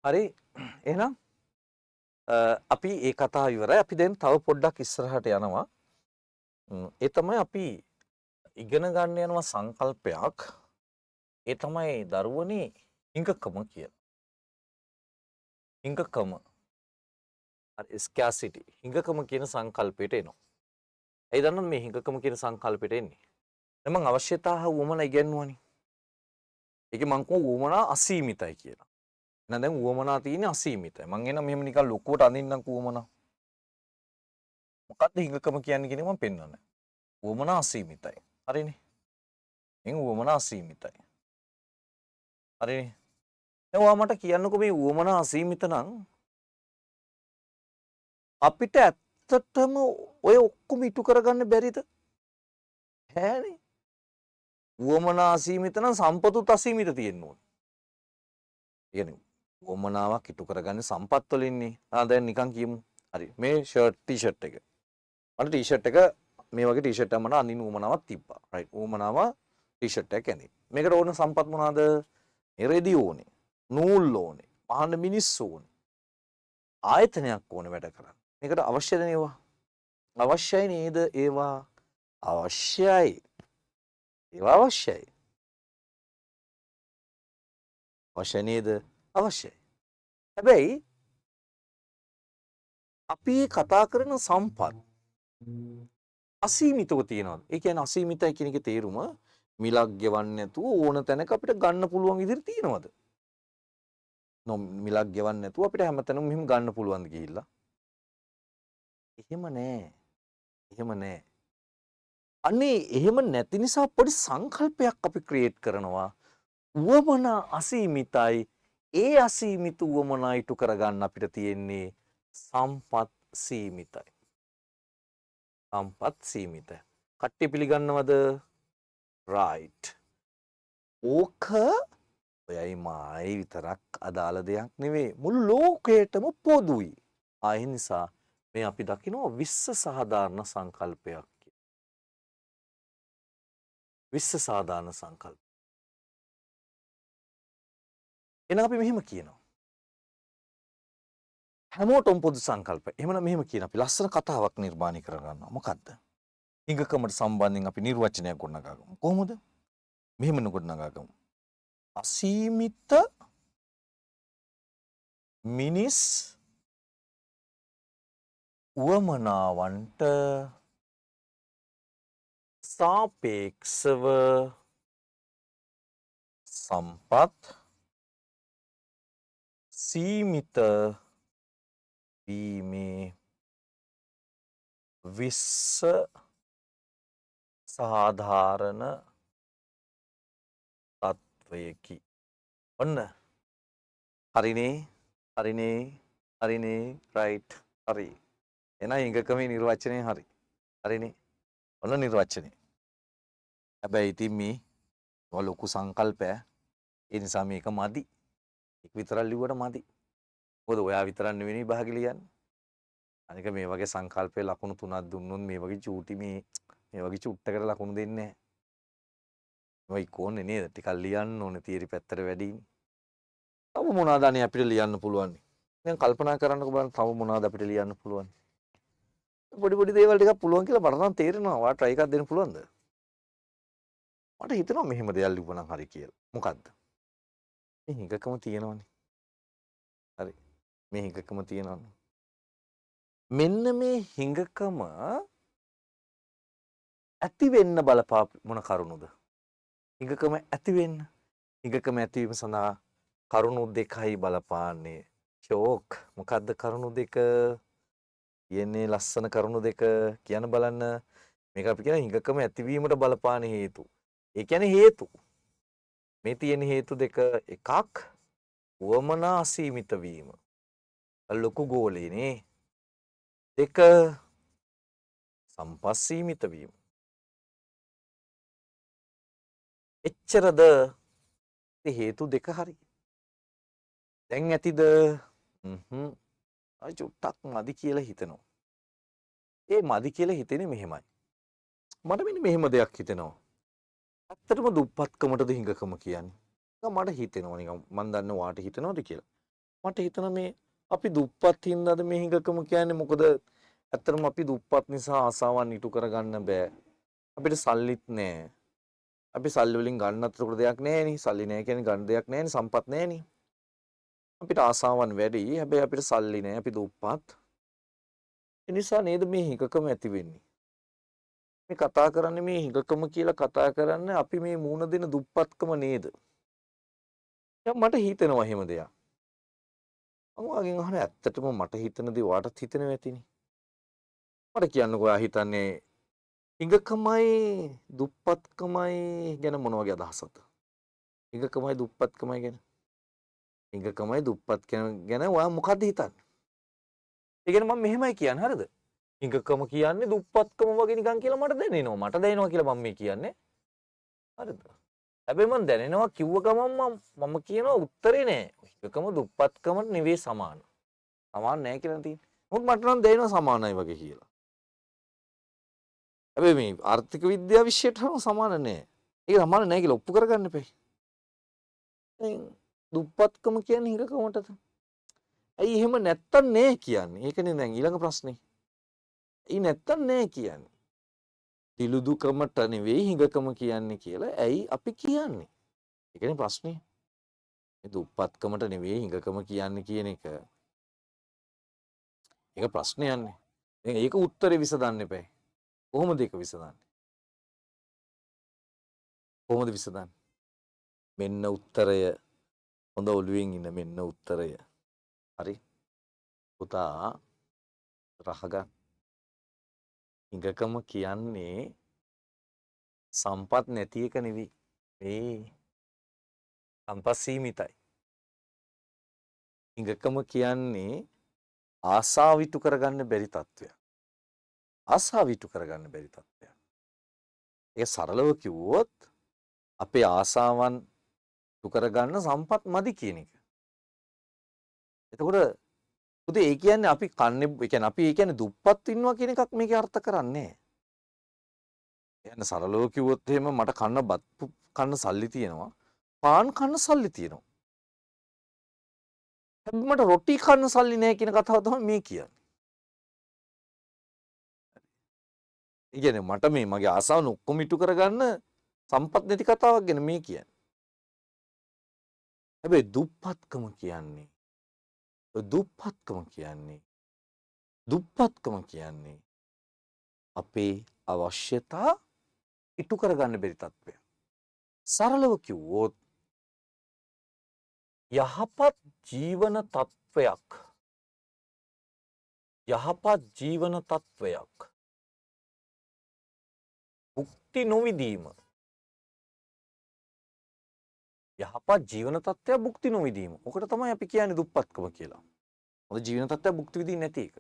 හරි එහෙනම් අපි ඒ කතාව ඉවරයි. අපි දැන් තව පොඩ්ඩක් ඉස්සරහට යනවා. ඒ තමයි අපි ඉගෙන ගන්න යනවා සංකල්පයක්. ඒ තමයි දරුවනේ හිඟකම කියලා. හිඟකම. හරි ස්කැසිටි. හිඟකම කියන සංකල්පයට එනවා. ඇයි දන්නවද මේ හිඟකම කියන සංකල්පයට එන්නේ? දැන් මම අවශ්‍යතා හා උවමනා ඉගෙනුවානේ. ඒකේ මං කෝ උවමනා අසීමිතයි කියලා. එහෙනම් දැන් උවමනා තියෙන්නේ අසීමිතයි. මං එනම් මෙහෙම නිකන් ලොකුවට අඳින්නම් උවමනා. මොකක්ද හිඟකම කියන්නේ කියන එක මම පෙන්වන්නේ. උවමනා අසීමිතයි. හරිනේ. එන් උවමනා අසීමිතයි. හරිනේ. දැන් ඔයා මට කියන්නකෝ මේ උවමනා අසීමිත නම් අපිට ඇත්තටම ඔය ඔක්කොම ඉටු කරගන්න බැරිද? බෑනේ. උවමනා අසීමිත නම් සම්පතුත් අසීමිත තියෙන්න ඕනේ. කියන්නේ උවමනාවක් ඉටු කරගන්නේ සම්පත් වලින්නේ. දැන් නිකන් කියමු. හරි. මේ ටී-ෂර්ට් එක. මට ටී-ෂර්ට් එක මේ වගේ ටී-ෂර්ට් එකක් මට අඳින්න උවමනාවක් තිබ්බා. රයිට්. උවමනාව ටී-ෂර්ට් එකක් ඇඳින්න. මේකට ඕන සම්පත් මොනවාද? රෙදි ඕනේ. නූල් ඕනේ. පහන මිනිස්සු ඕනේ. ආයතනයක් ඕනේ වැඩ කරන්න. මේකට අවශ්‍යද නේවා? අවශ්‍යයි නේද ඒවා? අවශ්‍යයි. ඒවා අවශ්‍යයි. අවශ්‍ය නේද? අවශ්‍යයි. හැබැයි අපි කතා කරන සම්පත් අසීමිතව තියෙනවා. ඒ කියන්නේ අසීමිතයි කියන එකේ තේරුම මිලක් ගෙවන්නේ නැතුව ඕන තැනක අපිට ගන්න පුළුවන් විදිහට තියෙනවද? මිලක් ගෙවන්නේ නැතුව අපිට හැමතැනම මෙහෙම ගන්න පුළුවන්ද ගිහිල්ලා? එහෙම නෑ. එහෙම නෑ. අනේ එහෙම නැති නිසා පොඩි සංකල්පයක් අපි ක්‍රියේට් කරනවා. උවමනා අසීමිතයි. ඒ අසීමිත උවමනා ඉටු කරගන්න අපිට තියෙන්නේ සම්පත් සීමිතයි. සම්පත් සීමිතයි. කට්ටිය පිළිගන්නවද? රයිට්. ඕක ඔයයි මායි විතරක් අදාළ දෙයක් නෙවෙයි. මුළු ලෝකයටම පොදුයි. ඒ නිසා මේ අපි දකිනවා විශ්ව සාධාරණ සංකල්පයක්. විශ්ව සාධාරණ සංකල්ප. එහෙනම් අපි මෙහෙම කියනවා. හැමෝටම පොදු සංකල්ප. එහෙමනම් මෙහෙම කියන අපි ලස්සන කතාවක් නිර්මාණය කරගන්නවා. මොකද්ද? හිඟකමට සම්බන්ධයෙන් අපි නිර්වචනයක් ගොඩනගා ගමු. කොහොමද? මෙහෙම ගොඩනගා ගමු. අසීමිත මිනිස් උවමනාවන්ට සාපේක්ෂව සම්පත් සීමිත වීමේ විශ්ව සාධාරණ තත්වයකි. ඔන්න හරිනේ හරිනේ හරිනේ රයිට් හරි. එහෙනම් හිඟකමේ නිර්වචනය හරි. හරිනේ. ඔන්න නිර්වචනය. හැබැයි ඉතින් මේ ලොකු සංකල්පය. ඒ නිසා මේක මදි. ඒක විතරක් ලිව්වට මදි. මොකද ඔයා විතරක් නෙවෙයි භාගි ලියන්නේ. අනික මේ වගේ සංකල්පයේ ලකුණු 3ක් දුන්නොත් මේ වගේ චූටි මේ වගේ චුට්ටකට ලකුණු දෙන්නේ නැහැ. ඔය කොන්නේ නේද? ටිකක් ලියන්න ඕනේ තියරි පැත්තට වැඩිනේ. තව මොනවාද අනේ අපිට ලියන්න පුළුවන්? දැන් කල්පනා කරන්නකෝ බලන්න තව මොනවාද අපිට ලියන්න පුළුවන්? පොඩි පොඩි දේවල් ටිකක් පුළුවන් කියලා මට නම් තේරෙනවා. ඔයා try එකක් දෙන්න පුළුවන්ද? මට හිතෙනවා මෙහෙම දෙයක් ලිව්වනම් හරි කියලා. මොකද්ද? මේ හිඟකම තියෙනවනේ. හරි. මේ හිඟකම තියෙනවනේ. මෙන්න මේ හිඟකම ඇති වෙන්න බලපාපු මොන කරුණුද? හිඟකම ඇති වෙන්න. හිඟකම ඇතිවීම සඳහා කරුණු දෙකයි බලපාන්නේ. ෂෝක්. මොකද්ද කරුණු දෙක? කියන්නේ ලස්සන කරුණු දෙක කියන බලන්න. මේක අපි කියන හිඟකම ඇතිවීමට බලපාන හේතු. ඒ කියන්නේ හේතු. මේ තියෙන හේතු දෙක එකක් උවමනා අසීමිත වීම. ලොකු ගෝලීනේ. දෙක සම්පස්සීමිත වීම. එච්චරද හේතු දෙක හරි. දැන් ඇතිද? අය චුට්ටක් මදි කියලා හිතෙනවා. ඒ මදි කියලා හිතෙන්නේ මෙහෙමයි. මට මෙන්න මෙහෙම දෙයක් හිතෙනවා. ඇත්තටම දුප්පත්කමටද හිඟකම කියන්නේ. මට හිතෙනවා නිකන් මන් දන්න වාට හිතනවද කියලා. මට හිතෙනවා මේ අපි දුප්පත් හින්දාද මේ හිඟකම කියන්නේ මොකද ඇත්තටම අපි දුප්පත් නිසා ආසාවන් ඉටු කරගන්න බෑ. අපිට සල්ලිත් නෑ. අපි සල්ලි වලින් ගන්න අතරකට දෙයක් නෑනේ. සල්ලි නෑ කියන්නේ ගන්න දෙයක් නෑනේ. සම්පත් නෑනේ. අපිට ආසාවන් වැඩි. හැබැයි අපිට සල්ලි නෑ. අපි දුප්පත්. ඒ නිසා නේද මේ හිඟකම ඇති වෙන්නේ. මේ කතා කරන්නේ මේ හිඟකම කියලා කතා කරන්නේ අපි මේ මූණ දෙන දුප්පත්කම නේද? දැන් මට හිතෙනවා එහෙම දෙයක්. මම වාගෙන් අහන ඇත්තටම මට හිතන දේ ඔයාටත් හිතෙනවා ඇතිනේ. මට කියන්නකෝ ඔයා හිතන්නේ හිඟකමයි දුප්පත්කමයි ගැන මොන වගේ අදහසක්ද? හිඟකමයි දුප්පත්කමයි ගැන. හිඟකමයි දුප්පත් ගැන ඔයා මොකද්ද හිතන්නේ? ඒ කියන්නේ මම මෙහෙමයි කියන්නේ හරිද? හිඟකම කියන්නේ දුප්පත්කම වගේ නිකන් කියලා මට දැනෙනවා. මට දැනෙනවා කියලා මම මේ කියන්නේ. හරිද? හැබැයි මම දැනෙනවා කිව්ව ගමන් මම කියනවා උත්තරේ නෑ. හිඟකම දුප්පත්කමට නෙවෙයි සමාන. සමාන නෑ කියලා තියෙන්නේ. මොකද මට නම් දැනෙනවා සමානයි වගේ කියලා. හැබැයි මේ ආර්ථික විද්‍යාව විශ්යටම සමාන නෑ. ඒක සමාන නෑ කියලා ඔප්පු කරගන්න එපා. දැන් දුප්පත්කම කියන්නේ හිඟකමටද? ඇයි එහෙම නැත්තම් නෑ කියන්නේ? ඒකනේ දැන් ඊළඟ ප්‍රශ්නේ. ඇයි නැත්තම් නෑ කියන්නේ? දිලුදුකමට නෙවෙයි හිඟකම කියන්නේ කියලා ඇයි අපි කියන්නේ? ඒකනේ ප්‍රශ්නේ. මේ දුප්පත්කමට නෙවෙයි හිඟකම කියන්නේ කියන එක. ඒක ප්‍රශ්නයන්නේ. දැන් ඒක උත්තරේ විසඳන්න එපා. කොහොමද ඒක විසඳන්නේ? කොහොමද විසඳන්නේ? මෙන්න උත්තරය. හොඳ ඔළුවෙන් ඉන්න මෙන්න උත්තරය. හරි. පුතා රහගන්න. හිඟකම කියන්නේ සම්පත් නැති එක නෙවෙයි. මේ සම්පත් සීමිතයි. හිඟකම කියන්නේ ආසාව ඉටු කරගන්න බැරි තත්ත්වයක්. ආසාව ඉටු කරගන්න බැරි තත්ත්වයක්. ඒක සරලව කිව්වොත් අපේ ආසාවන් ඉටු කරගන්න සම්පත් මදි කියන එක. එතකොට පුතේ ඒ කියන්නේ අපි කන්නේ ඒ කියන්නේ අපි ඒ කියන්නේ දුප්පත් ඉන්නවා කියන එකක් මේකේ අර්ථ කරන්නේ නැහැ. يعني සරලව කිව්වොත් එහෙම මට කන්න සල්ලි තියෙනවා. පාන් කන්න සල්ලි තියෙනවා. හැබැයි මට රොටි කන්න සල්ලි නැහැ කියන කතාව තමයි මේ කියන්නේ. ඒ කියන්නේ මට මේ මගේ ආසාවන් ඔක්කොම ඉටු කරගන්න සම්පත් නැති කතාවක් ගැන මේ කියන්නේ. හැබැයි දුප්පත්කම කියන්නේ අපේ අවශ්‍යතා ඉටු කරගන්න බැරි තත්ත්වයක්. සරලව කිව්වොත් යහපත් ජීවන තත්ත්වයක් භුක්ති නොවිඳීම යහපත් ජීවන තත්ත්වයක් භුක්ති නොවිඳීම. ඔකට තමයි අපි කියන්නේ දුප්පත්කම කියලා. මොකද ජීවන තත්ත්වයක් භුක්ති විඳින්නේ නැති එක.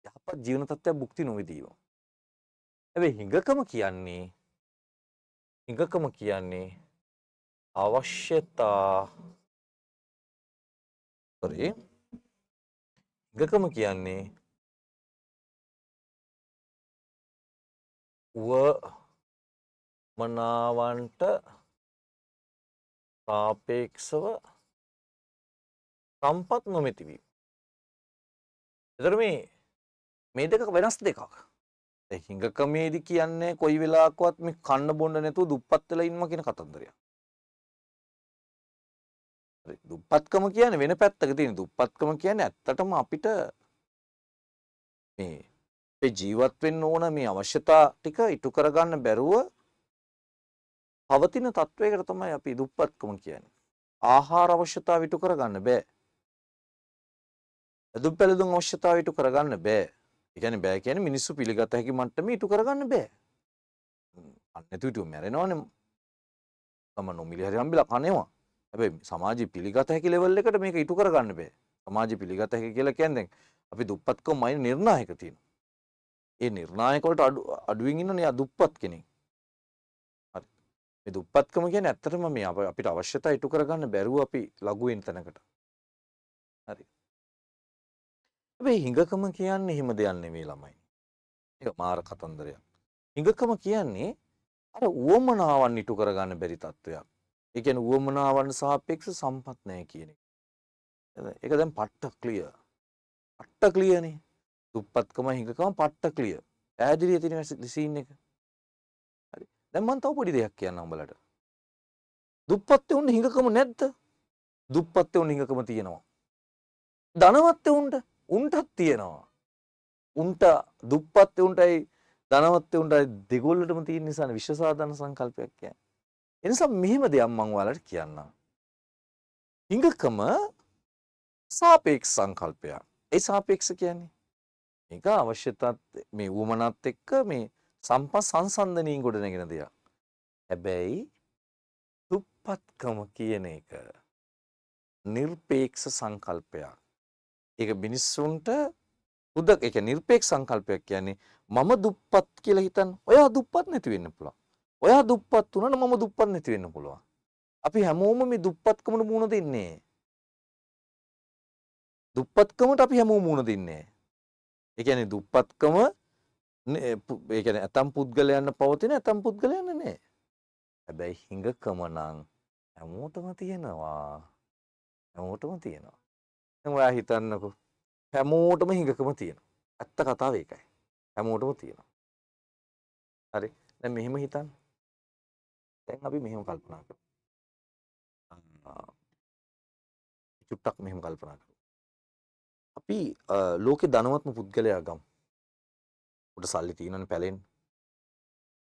යහපත් ජීවන තත්ත්වයක් භුක්ති නොවිඳීම. හැබැයි හිඟකම කියන්නේ අවශ්‍යතා හිඟකම කියන්නේ උවමනාවන්ට සාපේක්ෂව සම්පත් නොමැති වීම. එතකොට මේ දෙක වෙනස් දෙකක්. දැන් හිඟකමේදී කියන්නේ කොයි වෙලාවකවත් මේ කන්න බොන්න නැතුව දුප්පත් වෙලා ඉන්නවා කියන කතන්දරයක්. හරි දුප්පත්කම කියන්නේ වෙන පැත්තක තියෙන දුප්පත්කම කියන්නේ ඇත්තටම අපිට මේ අපේ ජීවත් වෙන්න ඕන මේ අවශ්‍යතා ටික ඉටු කරගන්න බැරුව පවතින තත්වයකට තමයි අපි දුප්පත්කම කියන්නේ. ආහාර අවශ්‍යතාව ඉටු කරගන්න බෑ. ඇඳුම් පැළඳුම් අවශ්‍යතාව ඉටු කරගන්න බෑ. ඒ කියන්නේ බෑ කියන්නේ මිනිස්සු පිළිගත හැකි මට්ටමේ ඉටු කරගන්න බෑ. අන්න නැතුව හිටුව මැරෙනවනේ. තම නොමිලේ හරි හම්බෙලා කනවා. හැබැයි සමාජය පිළිගත හැකි ලෙවල් එකට මේක ඉටු කරගන්න බෑ. සමාජය පිළිගත හැකි කියලා කියන්නේ දැන් අපි දුප්පත්කමයි නිර්ණායක තියෙනවා. ඒ නිර්ණායක වලට අඩුවෙන් ඉන්නනේ යා දුප්පත් කෙනෙක්. හරි. මේ දුප්පත්කම කියන්නේ ඇත්තටම මේ අපිට අවශ්‍යතා ඉටු කරගන්න බැරුව අපි ලඝු වෙන තැනකට. හරි. හැබැයි හිඟකම කියන්නේ එහෙම දෙයක් නෙමෙයි ළමයි. ඒක මාර කතන්දරයක්. හිඟකම කියන්නේ අර උවමනාවන් ඉටු කරගන්න බැරි තත්වයක්. ඒ කියන්නේ උවමනාවන් සාපේක්ෂ සම්පත් නැහැ කියන එක. ඒක දැන් පට්ට ක්ලියර්. පට්ට ක්ලියර්නේ. දුප්පත්කම හිඟකම පට්ට ක්ලියර්. පැහැදිලිය තියෙන සීන් එක. හරි. දැන් මම තව පොඩි දෙයක් කියන්නම් උඹලට. දුප්පත් උන් හිඟකම නැද්ද? දුප්පත් උන් හිඟකම තියෙනවා. ධනවත් උන්ටත් තියෙනවා. උන්ට දුප්පත් උන්ටයි ධනවත් උන්ටයි දෙගොල්ලටම තියෙන නිසානේ විශ්ව සාධන සංකල්පයක් කියන්නේ. ඒ නිසා මෙහෙම දෙයක් මම ඔයාලට කියන්නම්. හිඟකම සාපේක්ෂ සංකල්පයක්. ඒ සාපේක්ෂ කියන්නේ මේක අවශ්‍යතාවත් මේ උවමනත් එක්ක මේ සම්පත් සංසන්දනයෙන් ගොඩ නැගෙන දෙයක්. හැබැයි දුප්පත්කම කියන එක නිර්පේක්ෂ සංකල්පයක්. ඒක මිනිස්සුන්ට හුදක් ඒක නිර්පේක්ෂ සංකල්පයක් කියන්නේ මම දුප්පත් කියලා හිතන්න. ඔයා දුප්පත් නැති වෙන්න පුළුවන්. ඔයා දුප්පත් වුණාට මම දුප්පත් නැති වෙන්න පුළුවන්. අපි හැමෝම මේ දුප්පත්කමට මුහුණ දෙන්නේ. දුප්පත්කමට අපි හැමෝම මුහුණ දෙන්නේ. ඒ කියන්නේ දුප්පත්කම ඒ කියන්නේ ඇතම් පුද්ගලයන්ට පවතින ඇතම් පුද්ගලයන්ට නෑ. හැබැයි හිඟකම නම් හැමෝටම තියෙනවා. හැමෝටම තියෙනවා. දැන් ඔයා හිතන්නකෝ හැමෝටම හිඟකම තියෙනවා. ඇත්ත කතාව ඒකයි. හැමෝටම තියෙනවා. හරි. දැන් මෙහෙම හිතන්න. දැන් අපි මෙහෙම කල්පනා කරමු. චුට්ටක් මෙහෙම කල්පනා කරමු. අපි ලෝකේ ධනවත්ම පුද්ගලයා ගමු. උට සල්ලි තියෙනවනේ පැලෙන්න.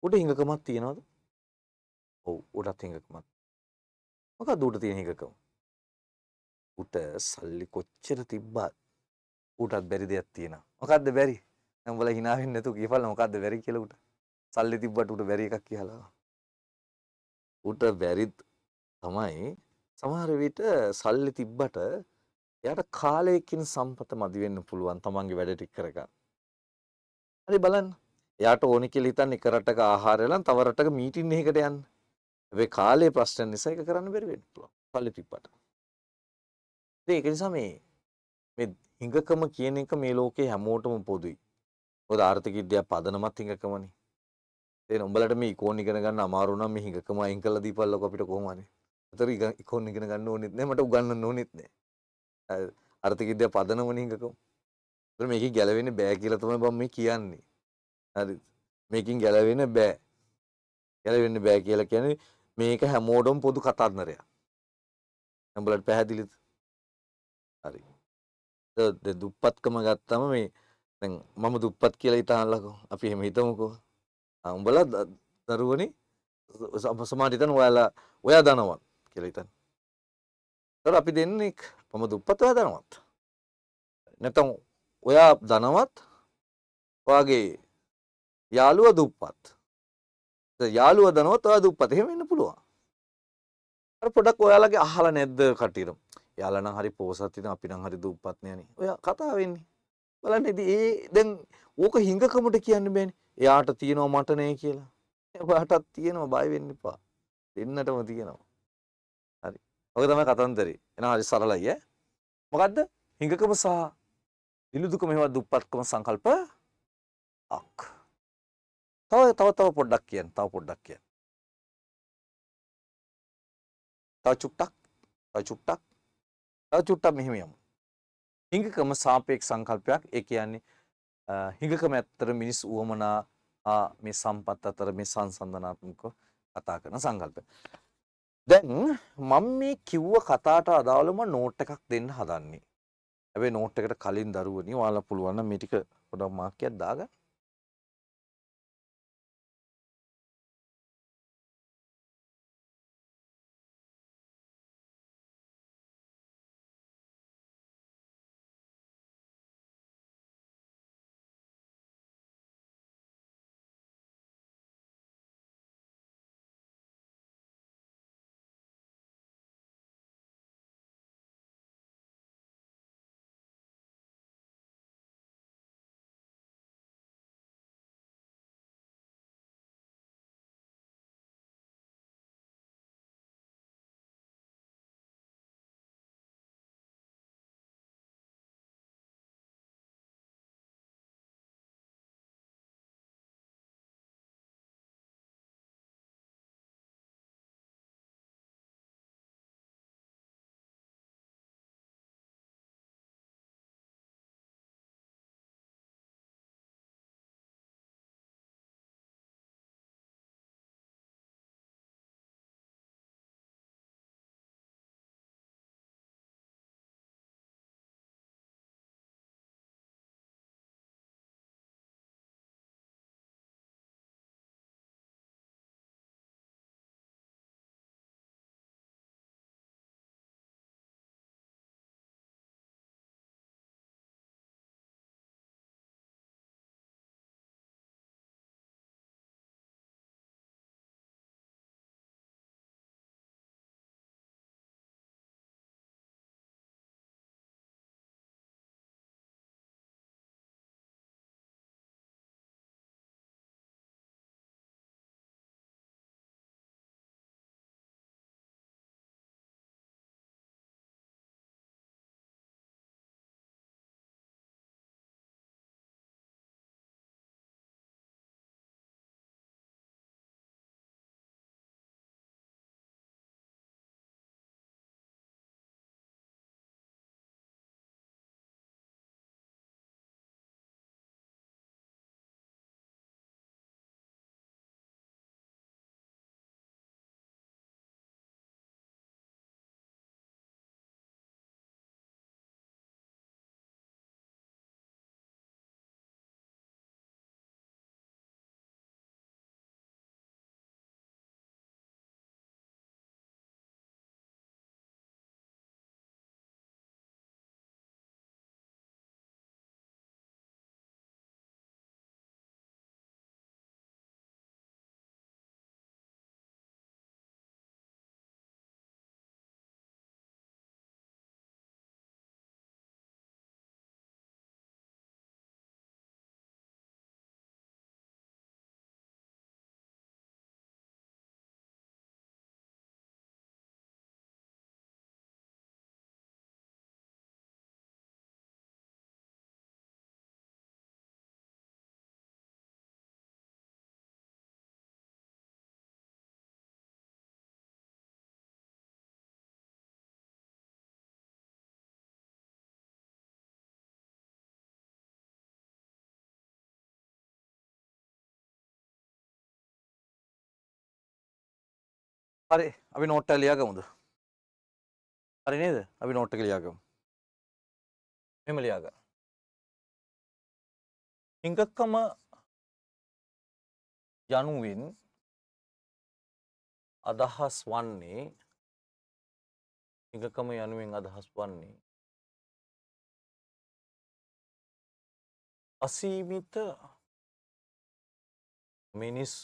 උට හිඟකමක් තියනවද? ඔව් උටත් හිඟකමක්. මොකක්ද උට තියෙන හිඟකම? උට සල්ලි කොච්චර තිබ්බත් උටත් බැරි දෙයක් තියෙනවා. මොකද්ද බැරි? දැන් උඹලා hina වෙන්නේ නැතුව කියපල්ලා මොකද්ද බැරි කියලා උට. සල්ලි තිබ්බට උට බැරි එකක් කියලා. උට බැරි තමයි සමහර විට සල්ලි තිබ්බට එයාට කාලයකින් සම්පත මදි වෙන්න පුළුවන් තමන්ගේ වැඩ ටික කරගන්න. හරි බලන්න. එයාට ඕනි කියලා හිතන්නේ එක රටක ආහාරය ලන් තව රටක මීටින් එකකට යන්න. හැබැයි කාලේ ප්‍රශ්න නිසා ඒක කරන්න බැරි වෙන්න පුළුවන්. සල්ලි තිබ්බට. ඒක නිසා මේ හිඟකම කියන එක මේ ලෝකේ හැමෝටම පොදුයි. මොකද ආර්ථික විද්‍යාව පදනමත් හිඟකමනේ. ඒ උඹලට මේ ඉකෝන් ඉගෙන ගන්න අමාරු නම් මේ හිඟකම අයින් කරලා දීපල්ලකො අපිට කොහොම හරි. අතර ඉකෝන් ඉගෙන ගන්න ඕනෙත් නෑ මට උගන්වන්න ඕනෙත් නෑ. ආර්ථික විද්‍යාව පදනමනේ හිඟකම. ඒතර මේකේ ගැලවෙන්න බෑ කියලා තමයි මම මේ කියන්නේ. හරිද? මේකෙන් ගැලවෙන්න බෑ. ගැලවෙන්න බෑ කියලා කියන්නේ මේක හැමෝටම පොදු කතන්දරයක්. උඹලට පැහැදිලිද? හරි. දුප්පත්කම ගත්තම මේ දැන් මම දුප්පත් කියලා හිතන්නලකෝ. අපි එහෙම හිතමුකෝ. උඹලා දරුවනේ සමහර හිතන ඔයා ධනවත් කියලා හිතන්න. ඒතර අපි දෙන්නේ මම දුප්පත් ඔයා ධනවත්. නැත්නම් ඔයා ධනවත් ඔයාගේ යාළුවා දුප්පත්. යාළුවා ධනවත් ඔයා දුප්පත්. එහෙම වෙන්න පුළුවන්. අර පොඩක් ඔයාලගේ අහලා නැද්ද කටියට? යාළුවා නම් හරි පෝසත් ඉතින් අපි නම් හරි දුප්පත් නෑනේ. ඔය කතාව වෙන්නේ. බලන්න ඉතින් දැන් ඕක හිඟකමට කියන්න බෑනේ. එයාට තියෙනවා මට නෑ කියලා. ඔයාටත් තියෙනවා බය වෙන්න එපා. දෙන්නටම තියෙනවා. හරි. ඔක තමයි කතන්දරේ. එහෙනම් හරි සරලයි ඈ. මොකද්ද? හිඟකම සහ දිනුදුකම හේවත් දුප්පත්කම සංකල්ප අක්. තව පොඩ්ඩක් කියන්න. තව පොඩ්ඩක් කියන්න. තව චුට්ටක් මෙහෙම යමු. හිඟකම සාපේක්ෂ සංකල්පයක්. ඒ කියන්නේ හිඟකම ඇත්තට මිනිස් උවමනා මේ සම්පත් අතර මේ සංසන්දනාත්මකව කතා කරන සංකල්පය. දැන් මම මේ කිව්ව කතාවට අදාළවම නෝට් එකක් දෙන්න හදන්නේ. හැබැයි නෝට් එකට කලින් දරුවනි ඔයාලා පුළුවන් නම් මේ ටික පොඩක් මාක් එකක් දාගන්න. හරි අපි නෝට් එක ලියාගමුද? හරි නේද? අපි නෝට් එක ලියාගමු. මෙහෙම ලියාගන්න. හිඟකම යනුවෙන් අදහස් වන්නේ හිඟකම යනුවෙන් අදහස් වන්නේ අසීමිත මිනිස්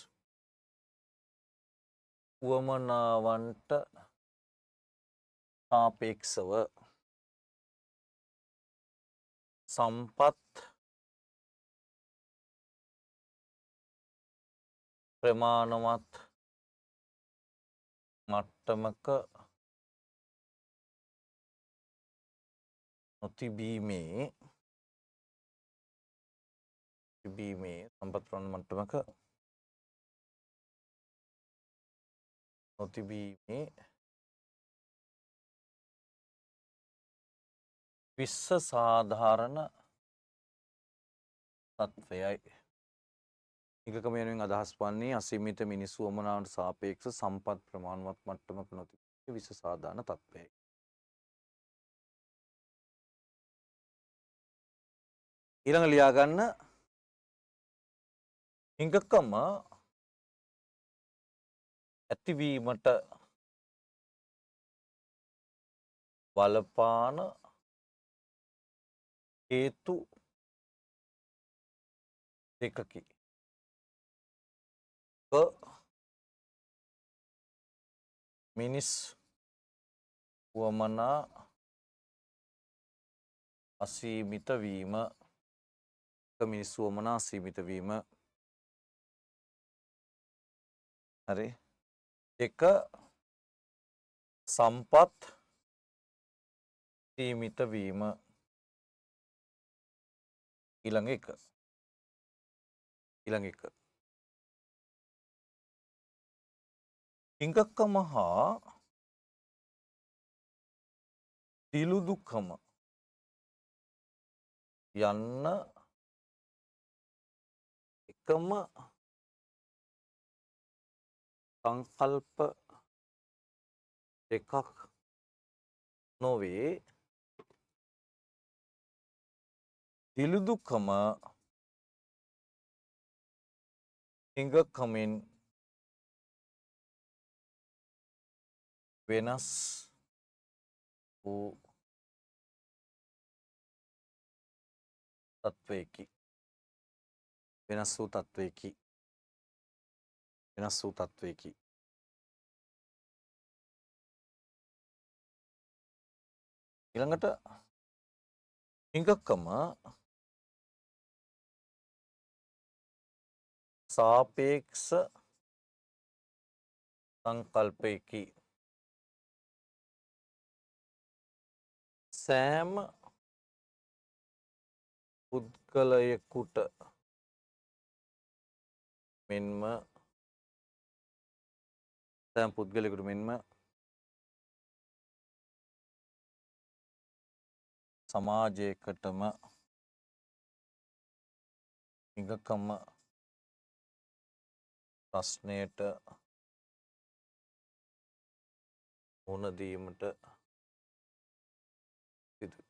උවමනාවන්ට සාපේක්ෂව සම්පත් ප්‍රමාණවත් මට්ටමක නොතිබීමේ සම්පත් ප්‍රමාණ මට්ටමක නොතිබීමේ විශ්ව සාධාරණ තත්ත්වයයි. හිඟකම යනුවෙන් අදහස් වන්නේ අසීමිත මිනිස් උවමනාවන්ට සාපේක්ෂ සම්පත් ප්‍රමාණවත් මට්ටමක නොතිබීමේ විශ්ව සාධාරණ තත්ත්වයයි. ඊළඟ ලියාගන්න හිඟකම ඇතිවීමට බලපාන හේතු දෙකකි. මිනිස් උවමනා අසීමිත වීම මිනිස් උවමනා අසීමිත වීම හරි එක සම්පත් සීමිත වීම ඊළඟ එක හිඟකම හා දිළුදුකම යන්න එකම සංකල්ප දෙකක් නොවේ. දිළුදුකම හිඟකමෙන් වෙනස් වූ තත්ත්වයකි. ඊළඟට හිඟකම සාපේක්ෂ සංකල්පයකි. සෑම පුද්ගලයෙකුට මෙන්ම සමාජයකටම හිඟකම ප්‍රශ්නයට මුහුණ දීමට සිදුවේ.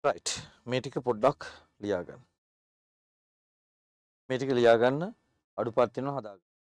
රයිට් මේ ටික පොඩ්ඩක් ලියාගන්න. මේ ටික ලියාගන්න අඩුපාඩු තියෙනවා හදාගන්න.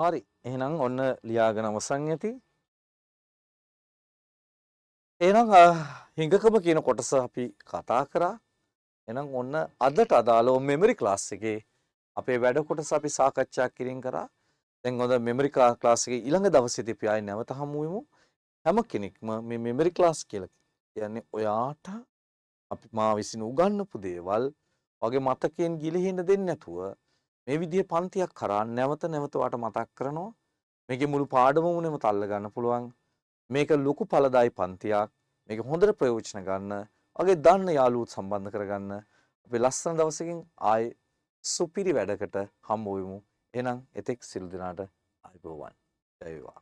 හරි. එහෙනම් ඔන්න ලියාගෙන අවසන් ඇති. එහෙනම් හිඟකම කියන කොටස අපි කතා කරා. එහෙනම් ඔන්න අදට අදාළව මෙමරි ක්ලාස් එකේ අපේ වැඩ කොටස අපි සාකච්ඡා කිරීම කරා. දැන් හොඳ මෙමරි ක්ලාස් එකේ ඊළඟ දවසේදී අපි ආයෙ නැවත හමු වෙමු. හැම කෙනෙක්ම මේ මෙමරි ක්ලාස් කියලා කියන්නේ ඔයාට අපි මා විසින් උගන්වපු දේවල් වගේ මතකයෙන් ගිලිහෙන්න දෙන්නේ නැතුව මේ විදිහේ පන්තියක් කරා නැවත නැවත වාට මතක් කරනවා. මේකේ මුළු පාඩමම නැවත අල්ල ගන්න පුළුවන්. මේක ලොකු ඵලදායි පන්තියක්. මේක හොඳට ප්‍රයෝජන ගන්න. වගේ දන්න යාළුවොත් සම්බන්ධ කරගන්න. අපි ලස්සන දවසකින් ආයේ සුපිරි වැඩකට හම්බ වෙමු. එහෙනම් එතෙක් සිල් දිනාට ආයුබෝවන්. ජය වේවා.